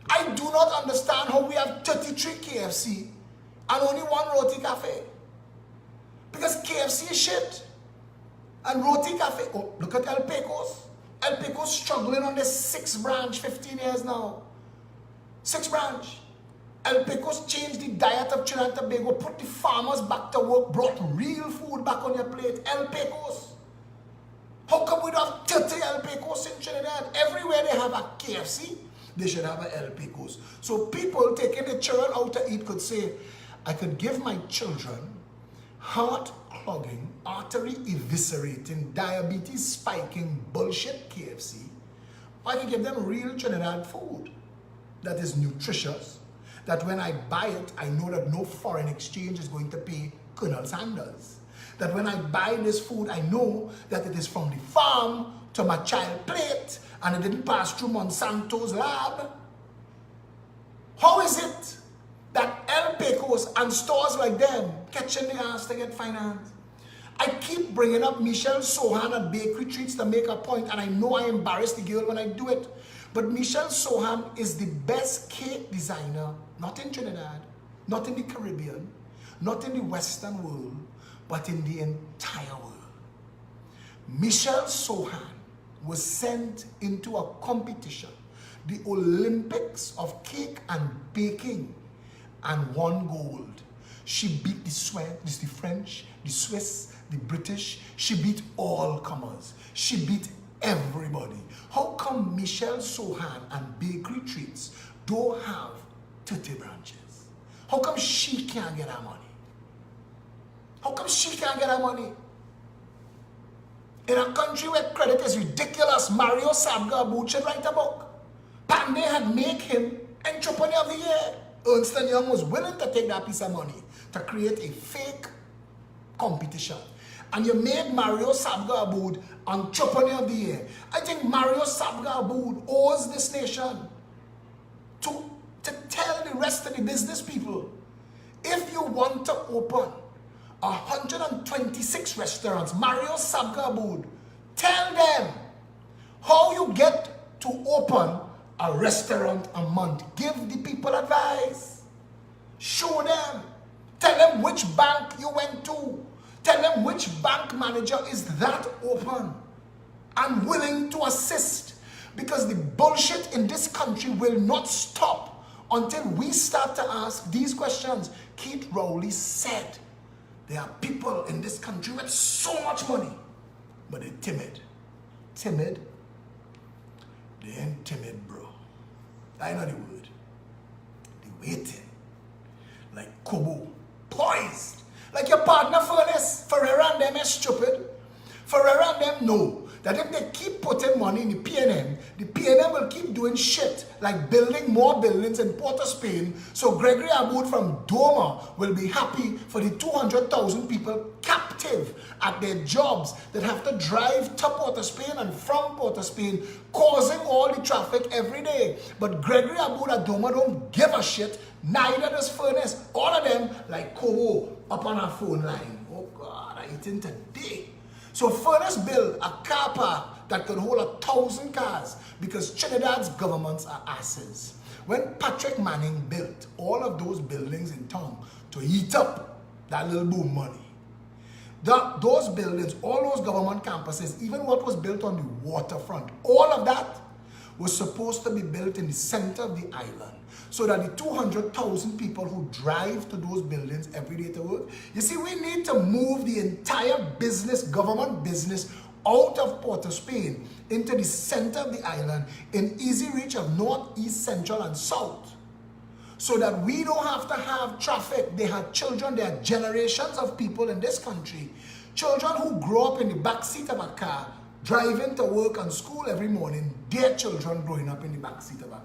I do not understand how we have 33 KFC and only one roti cafe. Because KFC is shit. And roti cafe, oh, look at El Pecos. El Pecos struggling on this 6th branch, 15 years now. 6th branch. El Pecos changed the diet of Trinidad and Tobago, put the farmers back to work, brought real food back on your plate. El Pecos. How come we don't have 30 El Pecos in Trinidad? Everywhere they have a KFC, they should have a El Pecos. So people taking the children out to eat could say, I could give my children heart clogging, artery eviscerating, diabetes spiking bullshit KFC, or I can give them real Trinidad food that is nutritious, that when I buy it, I know that no foreign exchange is going to pay Colonel Sanders. That when I buy this food, I know that it is from the farm to my child plate and it didn't pass through Monsanto's lab. How is it that El Pecos and stores like them catching the ass to get finance? I keep bringing up Michelle Sohan at Bakery Treats to make a point, and I know I embarrass the girl when I do it. But Michelle Sohan is the best cake designer, not in Trinidad, not in the Caribbean, not in the Western world, but in the entire world. Michelle Sohan was sent into a competition, the Olympics of cake and baking, and won gold. She beat the French, the Swiss, the British. She beat all comers. She beat everybody. How come Michelle Sohan and Bakery Treats don't have 30 branches? How come she can't get her money? How come she can't get her money? In a country where credit is ridiculous, Mario Sabga Aboud should write a book. Pandey had made him Entrepreneur of the Year. Ernst & Young was willing to take that piece of money to create a fake competition. And you made Mario Sabga Aboud Entrepreneur of the Year. I think Mario Sabga Aboud owes this nation to tell the rest of the business people, if you want to open 126 restaurants, Mario Sabga Aboud, tell them how you get to open a restaurant a month. Give the people advice. Show them. Tell them which bank you went to. Tell them which bank manager is that open and willing to assist. Because the bullshit in this country will not stop until we start to ask these questions. Keith Rowley said, there are people in this country with so much money, but they're timid. Timid? They ain't timid, bro. I know the word. They waiting. Like Kobo. Poised. Like your partner Furnace. Ferreira and them is stupid. Ferreira and them know that if they keep putting money in the PNM will keep doing shit like building more buildings in Port of Spain, so Gregory Aboud from Doma will be happy for the 200,000 people captive at their jobs that have to drive to Port of Spain and from Port of Spain, causing all the traffic every day. But Gregory Aboud at Doma don't give a shit, neither does Furnace. All of them like Kobo up on our phone line. Oh God, I eating today. So Furnace built a car park that could hold 1,000 cars because Trinidad's governments are asses. When Patrick Manning built all of those buildings in town to eat up that little boom money, those buildings, all those government campuses, even what was built on the waterfront, all of that was supposed to be built in the center of the island so that the 200,000 people who drive to those buildings every day to work, you see, we need to move the entire business, government business, out of Port of Spain into the center of the island in easy reach of north, east, central, and south, so that we don't have to have traffic. They have children, there are generations of people in this country, children who grow up in the back seat of a car, driving to work and school every morning, their children growing up in the back seat of a car.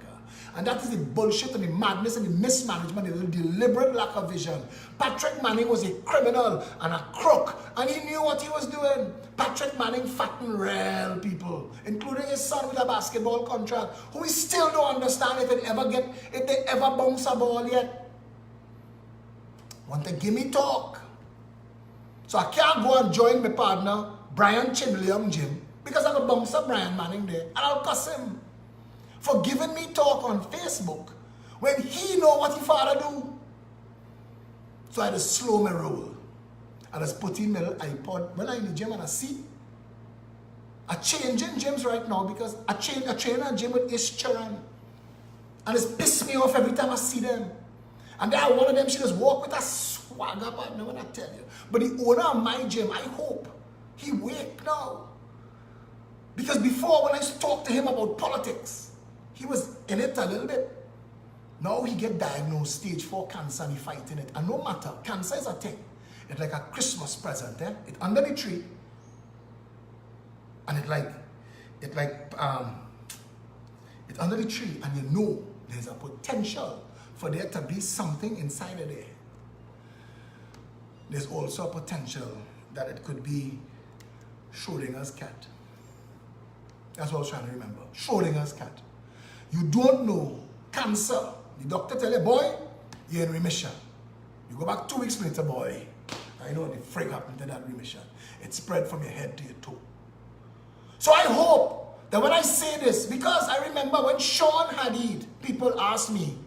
And that is the bullshit and the madness and the mismanagement, the deliberate lack of vision. Patrick Manning was a criminal and a crook, and he knew what he was doing. Patrick Manning fattened real people, including his son with a basketball contract, who we still don't understand if they ever bounce a ball yet. Want to give me talk. So I can't go and join my partner, Brian Chimlium Jim, because I'm a bouncer Brian Manning there, and I'll cuss him for giving me talk on Facebook when he know what he father do. So I had to slow my roll. I just put in my little iPod when I'm in the gym and I see I change in gyms right now because I train in a gym with Ish Charan. And it's pissed me off every time I see them. And then one of them, she just walk with a swagger, partner, when I tell you. But the owner of my gym, I hope he wake now. Because before, when I used to talk to him about politics, he was in it a little bit. Now he get diagnosed stage 4 cancer and he fighting it. And no matter, cancer is a thing. It's like a Christmas present, eh? It's under the tree. And it's under the tree, and you know there's a potential for there to be something inside of there. There's also a potential that it could be Schrodinger's cat. That's what I was trying to remember. Schrodinger's cat. You don't know cancer. The doctor tell you, boy, you're in remission. You go back 2 weeks later, boy, I know what the frig happened to that remission. It spread from your head to your toe. So I hope that when I say this, because I remember when Sean Hadid, people asked me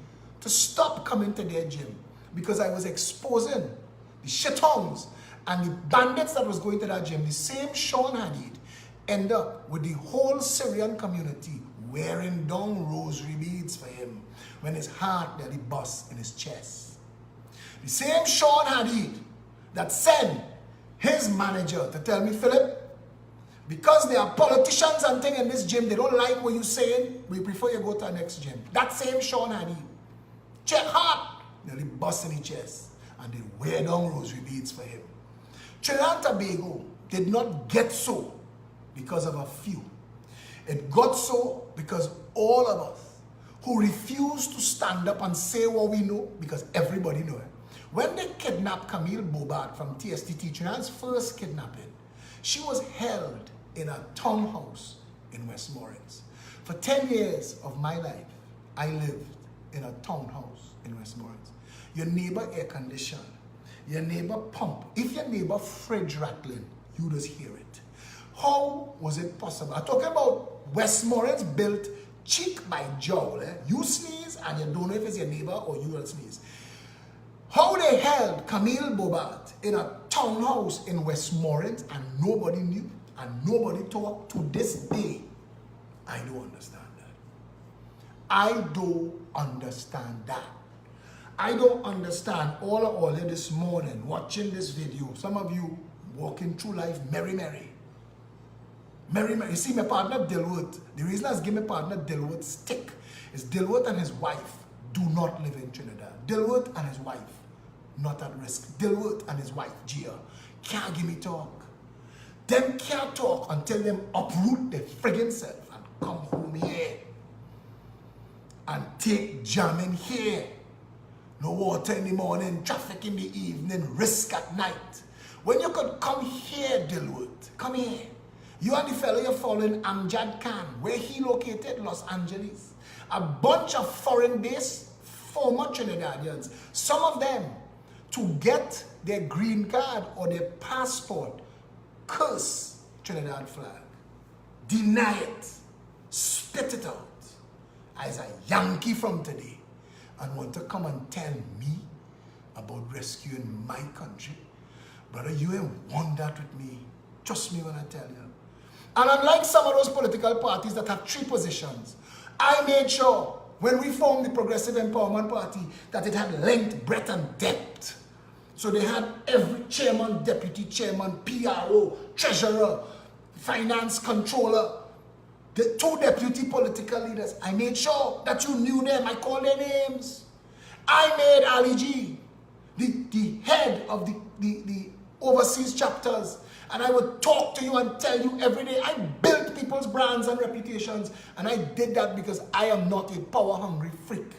to stop coming to their gym because I was exposing the shithounds and the bandits that was going to that gym. The same Sean Hadid end up with the whole Syrian community wearing down rosary beads for him when his heart nearly bust in his chest. The same Sean Hadid that sent his manager to tell me, Philip, because there are politicians and things in this gym, they don't like what you're saying, we prefer you go to the next gym. That same Sean Hadid, check hard, nearly bust in his chest, and they wear down rosary beads for him. Trinidad and Tobago did not get so because of a few. It got so because all of us who refuse to stand up and say what we know, because everybody knows it. When they kidnapped Camille Bobart from TSTT, Trinidad's first kidnapping, she was held in a townhouse in Westmoreland. For 10 years of my life, I lived in a townhouse in Westmoreland. Your neighbor air condition, your neighbor pump. If your neighbor fridge rattling, you just hear it. How was it possible? I'm talking about Westmoreland built cheek by jowl. You sneeze and you don't know if it's your neighbor or you will sneeze. How they held Camille Bobart in a townhouse in Westmoreland and nobody knew and nobody talked to this day, I don't understand that. I don't understand that. I don't understand all of you this morning watching this video. Some of you walking through life merry. You see my partner Dilworth. The reason I was giving my partner Dilworth stick is Dilworth and his wife do not live in Trinidad. Dilworth and his wife not at risk. Dilworth and his wife, Gia, can't give me talk. Them can't talk until them uproot their friggin' self and come home here and take jamming here. No water in the morning, traffic in the evening, risk at night. When you could come here, Dilworth, come here. You and the fellow you're following, Amjad Khan, where he located, Los Angeles. A bunch of foreign-based former Trinidadians, some of them, to get their green card or their passport, curse Trinidad flag, deny it, spit it out. As a Yankee from today, and want to come and tell me about rescuing my country. Brother, you ain't won that with me. Trust me when I tell you. And unlike some of those political parties that have 3 positions, I made sure when we formed the Progressive Empowerment Party that it had length, breadth, and depth. So they had every chairman, deputy chairman, PRO, treasurer, finance controller, the 2 deputy political leaders. I made sure that you knew them. I called their names. I made Ali G the head of the overseas chapters. And I would talk to you and tell you every day. I built people's brands and reputations. And I did that because I am not a power-hungry freak.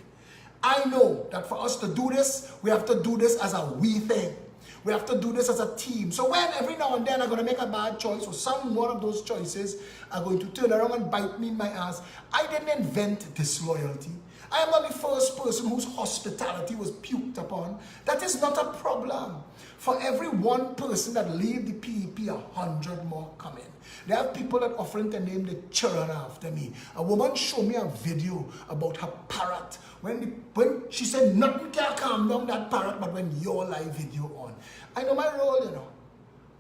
I know that for us to do this, we have to do this as a we thing. We have to do this as a team. So when every now and then I'm going to make a bad choice, or one of those choices are going to turn around and bite me in my ass, I didn't invent disloyalty. I am not the first person whose hospitality was puked upon. That is not a problem. For every one person that leave the PEP, 100 more come in. They have people that offering to name the children after me. A woman showed me a video about her parrot. When she said nothing can calm down that parrot, but when your live video on. I know my role, you know.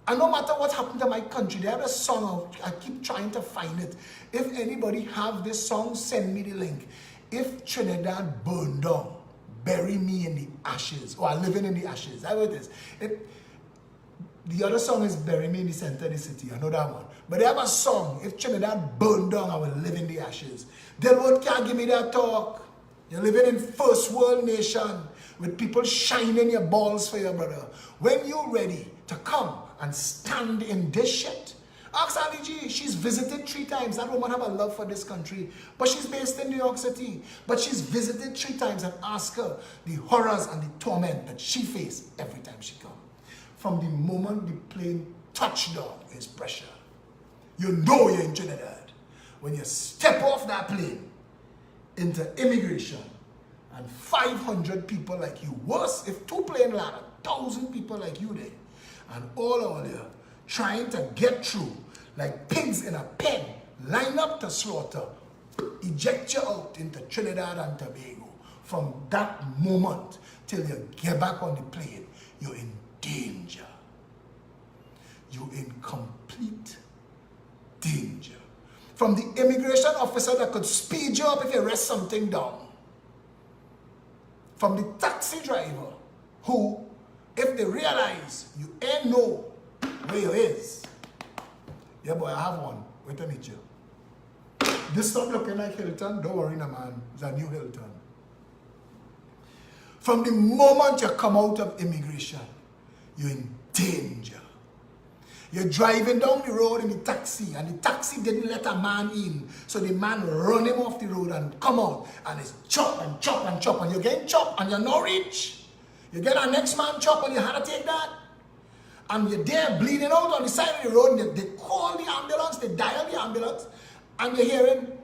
And no matter what happened to my country, they have a song out. I keep trying to find it. If anybody have this song, send me the link. If Trinidad burned down, bury me in the ashes, or living in the ashes. That's what it is. The other song is Bury Me in the Center of the City. I know that one. But they have a song, if Trinidad burned down, I will live in the ashes. Delwood can't give me that talk. You're living in first world nation with people shining your balls for your brother. When you're ready to come and stand in this shit, ask Ali G. She's visited 3 times. That woman have a love for this country. But she's based in New York City. But she's visited 3 times, and ask her the horrors and the torment that she faced every time she comes. From the moment the plane touched down, is pressure. You know you're in Trinidad. When you step off that plane into immigration, and 500 people like you, worse, if 2 planes land, 1,000 people like you there, and all there, trying to get through, like pigs in a pen, line up to slaughter, eject you out into Trinidad and Tobago. From that moment till you get back on the plane, you're in danger. You're in complete danger. From the immigration officer that could speed you up if you rest something down. From the taxi driver who, if they realize you ain't know where you is, yeah boy, I have one. Wait to meet you. This not looking like Hilton. Don't worry, no man. It's a new Hilton. From the moment you come out of immigration, you're in danger. You're driving down the road in the taxi, and the taxi didn't let a man in. So the man run him off the road and come out, and it's chop and chop and chop, and you're getting chopped and you're not rich. You get our next man chop and you had to take that. And you're there bleeding out on the side of the road, and they call the ambulance, they dial the ambulance, and you're hearing,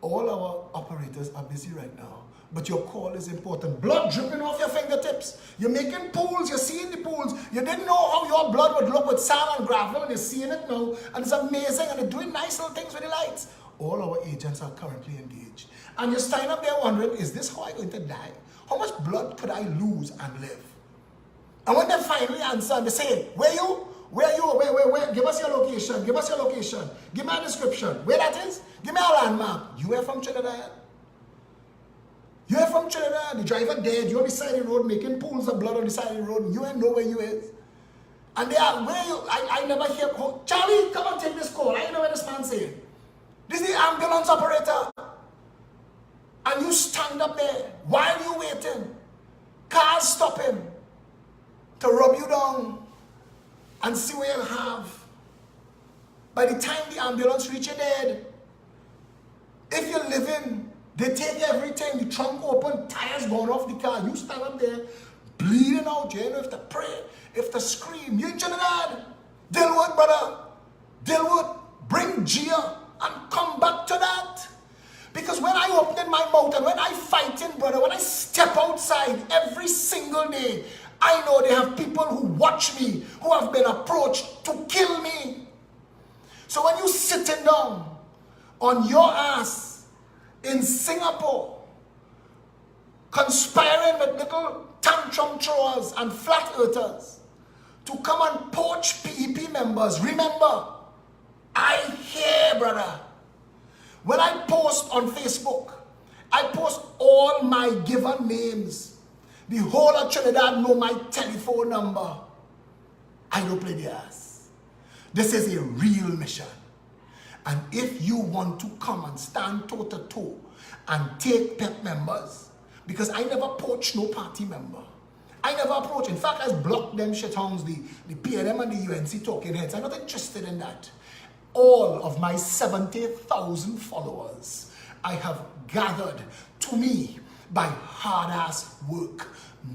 all our operators are busy right now, but your call is important. Blood dripping off your fingertips. You're making pools, you're seeing the pools. You didn't know how your blood would look with sand and gravel, and you're seeing it now, and it's amazing, and they're doing nice little things with the lights. All our agents are currently engaged. And you're standing up there wondering, is this how I'm going to die? How much blood could I lose and live? And when they finally answer, they say, where you? Where? Give us your location. Give us your location. Give me a description. Where that is? Give me a landmark. You are from Trinidad? You are from Trinidad. The driver dead. You're on the side of the road making pools of blood on the side of the road. And you ain't know where you is. And they are, where you? I never hear, Charlie, come and take this call. I know what this man saying. This is the ambulance operator. And you stand up there while you waiting. Cars stop him to rub you down and see where you have. By the time the ambulance reaches, you're dead. If you're living, they take everything, the trunk open, tires gone off the car. You stand up there, bleeding out. You know if to pray, if to scream. You in Trinidad. Delwood, brother. Delwood, bring Gia and come back to that. Because when I open my mouth and when I fight in, brother, when I step outside every single day, I know they have people who watch me, who have been approached to kill me. So when you sitting down on your ass in Singapore, conspiring with little tantrum throwers and flat earthers to come and poach PEP members, remember, I hear, brother. When I post on Facebook, I post all my given names. The whole of Trinidad know my telephone number. I don't play the ass. This is a real mission. And if you want to come and stand toe to toe and take PEP members, because I never poach no party member. I never approach. In fact, I blocked them shithounds, the PNM and the UNC talking heads. I'm not interested in that. All of my 70,000 followers I have gathered to me by hard-ass work,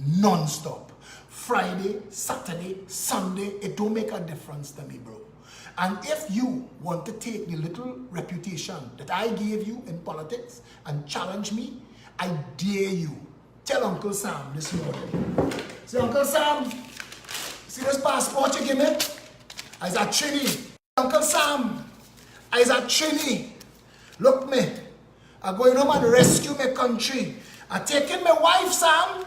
non-stop. Friday, Saturday, Sunday, it don't make a difference to me, bro. And if you want to take the little reputation that I gave you in politics and challenge me, I dare you. Tell Uncle Sam this morning. Say, Uncle Sam, see the passport you give me? I's a Trini. Uncle Sam, I's a Trini. Look me, I'm going home and rescue my country. I'm taking my wife, Sam.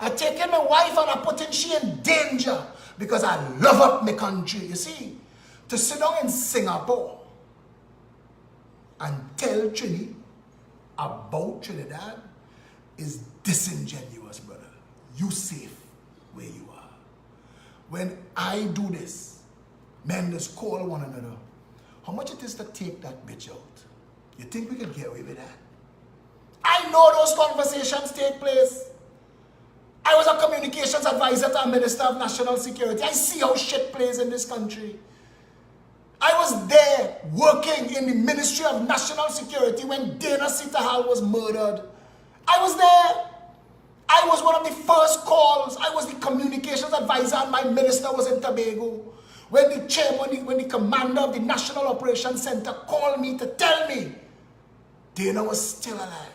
I'm taking my wife and I'm putting she in danger because I love up my country. You see, to sit down in Singapore and tell Trini about Trinidad is disingenuous, brother. You safe where you are. When I do this, men just call one another. How much it is to take that bitch out? You think we could get away with that? I know those conversations take place. I was a communications advisor to a Minister of National Security. I see how shit plays in this country. I was there working in the Ministry of National Security when Dana Sitahal was murdered. I was there. I was one of the first calls. I was the communications advisor and my minister was in Tobago. When the chairman, when the commander of the National Operations Center called me to tell me Dana was still alive.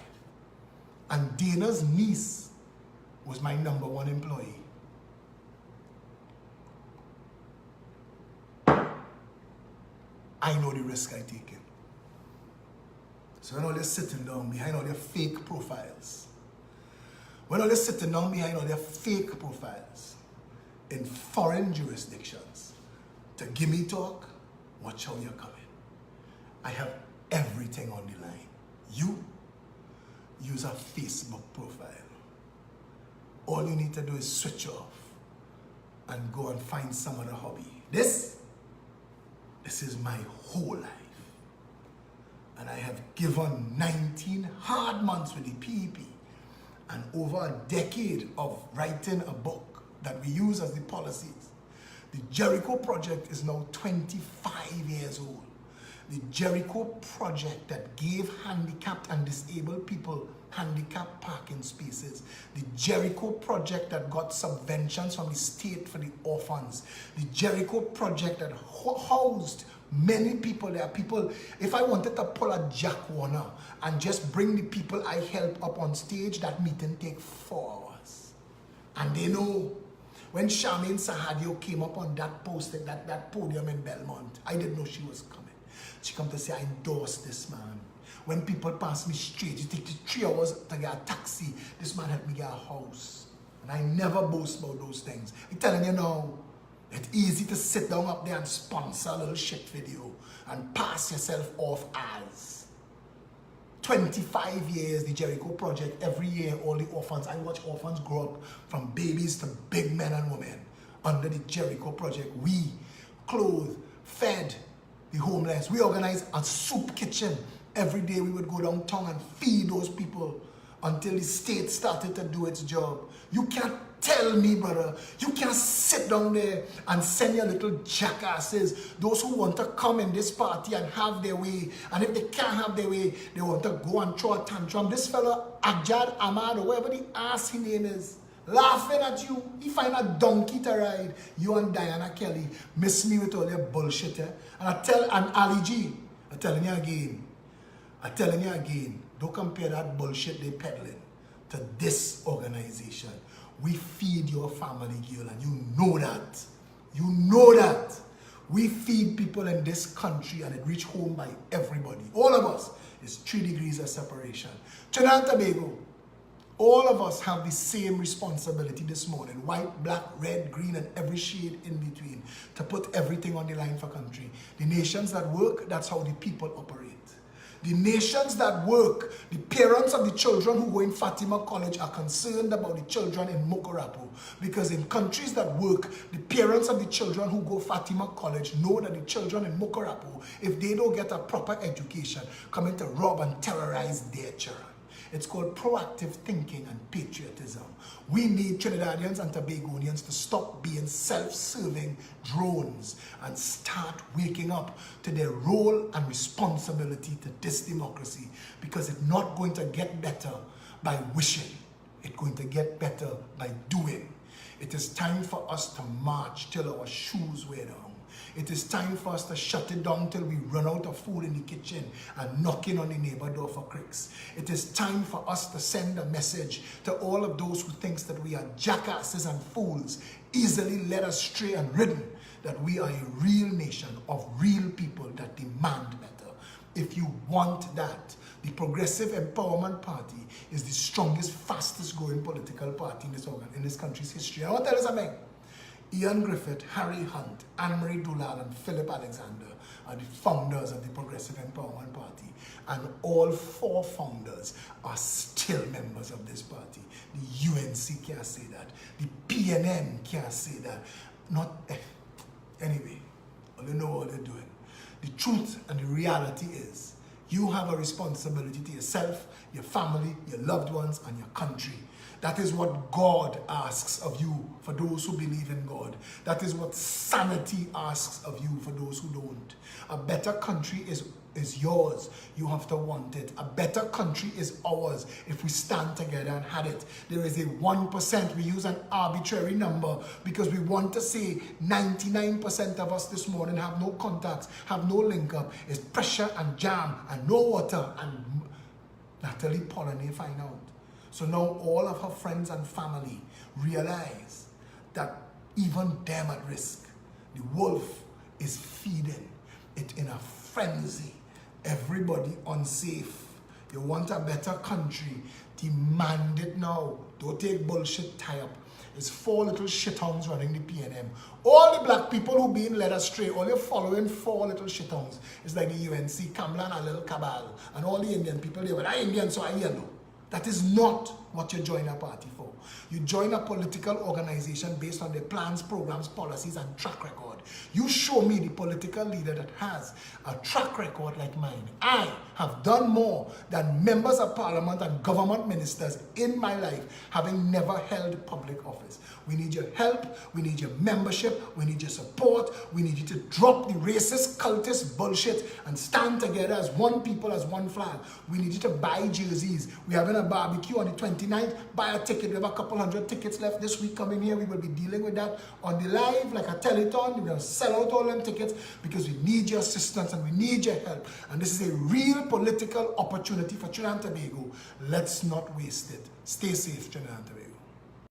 And Dana's niece was my #1 employee. I know the risk I take in. So when all they're sitting down behind all their fake profiles, when all they're sitting down behind all their fake profiles in foreign jurisdictions to give me talk, watch how you're coming. I have everything on the line. You use a Facebook profile. All you need to do is switch off and go and find some other hobby. This is my whole life. And I have given 19 hard months with the PEP and over a decade of writing a book that we use as the policies. The Jericho Project is now 25 years old. The Jericho Project that gave handicapped and disabled people handicapped parking spaces. The Jericho Project that got subventions from the state for the orphans. The Jericho Project that housed many people. There are people, if I wanted to pull a Jack Warner and just bring the people I help up on stage, that meeting take 4 hours. And they know when Charmaine Sahadio came up on that post, that podium in Belmont, I didn't know she was coming. She come to say, I endorse this man. When people pass me straight, you take 3 hours to get a taxi. This man helped me get a house. And I never boast about those things. I'm telling you now, it's easy to sit down up there and sponsor a little shit video and pass yourself off as. 25 years, the Jericho Project, every year, all the orphans, I watch orphans grow up from babies to big men and women. Under the Jericho Project, we clothed, fed the homeless. We organized a soup kitchen. Every day we would go downtown and feed those people until the state started to do its job. You can't tell me, brother, you can't sit down there and send your little jackasses, those who want to come in this party and have their way, and if they can't have their way, they want to go and throw a tantrum. This fellow, Ajad Ahmad, or whatever the ass his name is, laughing at you. He find a donkey to ride. You and Diana Kelly miss me with all your bullshit. And Ali G, I'm telling you again, don't compare that bullshit they peddling to this organization. We feed your family, girl, and you know that. You know that. We feed people in this country and it reach home by everybody. All of us is 3 degrees of separation. Trinidad and Tobago, all of us have the same responsibility this morning. White, black, red, green, and every shade in between to put everything on the line for country. The nations that work, that's how the people operate. The nations that work, the parents of the children who go in Fatima College are concerned about the children in Mokorapo. Because in countries that work, the parents of the children who go Fatima College know that the children in Mokorapo, if they don't get a proper education, come in to rob and terrorize their children. It's called proactive thinking and patriotism. We need Trinidadians and Tobagonians to stop being self-serving drones and start waking up to their role and responsibility to this democracy, because it's not going to get better by wishing. It's going to get better by doing. It is time for us to march till our shoes wear down. It is time for us to shut it down till we run out of food in the kitchen and knocking on the neighbor door for cricks. It is time for us to send a message to all of those who thinks that we are jackasses and fools, easily led astray and ridden, that we are a real nation of real people that demand better. If you want that, the Progressive Empowerment Party is the strongest, fastest growing political party in this country's history. I want to tell you something. Ian Griffith, Harry Hunt, Anne-Marie Doolal, and Philip Alexander are the founders of the Progressive Empowerment Party. And all 4 founders are still members of this party. The UNC can't say that. The PNM can't say that. Anyway, you know what they're doing. The truth and the reality is, you have a responsibility to yourself, your family, your loved ones, and your country. That is what God asks of you for those who believe in God. That is what sanity asks of you for those who don't. A better country is yours. You have to want it. A better country is ours if we stand together and had it. There is a 1%. We use an arbitrary number because we want to say 99% of us this morning have no contacts, have no link up. It's pressure and jam and no water. And Natalie Polony find out. So now all of her friends and family realize that even them at risk. The wolf is feeding it in a frenzy. Everybody unsafe. You want a better country, demand it now. Don't take bullshit tie up. It's 4 little shithounds running the PNM. All the black people who being led astray, all you're following 4 little shithounds. It's like the UNC, Kamlan, a little cabal. And all the Indian people, they were, I'm Indian, so I'm yellow. That is not what you join a party for. You join a political organization based on their plans, programs, policies, and track record. You show me the political leader that has a track record like mine. I have done more than members of parliament and government ministers in my life, having never held public office. We need your help. We need your membership. We need your support. We need you to drop the racist, cultist bullshit and stand together as one people, as one flag. We need you to buy jerseys. We're having a barbecue on the 29th. Buy a ticket. We have a couple hundred tickets left this week coming here. We will be dealing with that on the live, like a telethon. We're going to sell out all them tickets because we need your assistance and we need your help. And this is a real political opportunity for Trinidad and Tobago. Let's not waste it. Stay safe, Trinidad and Tobago.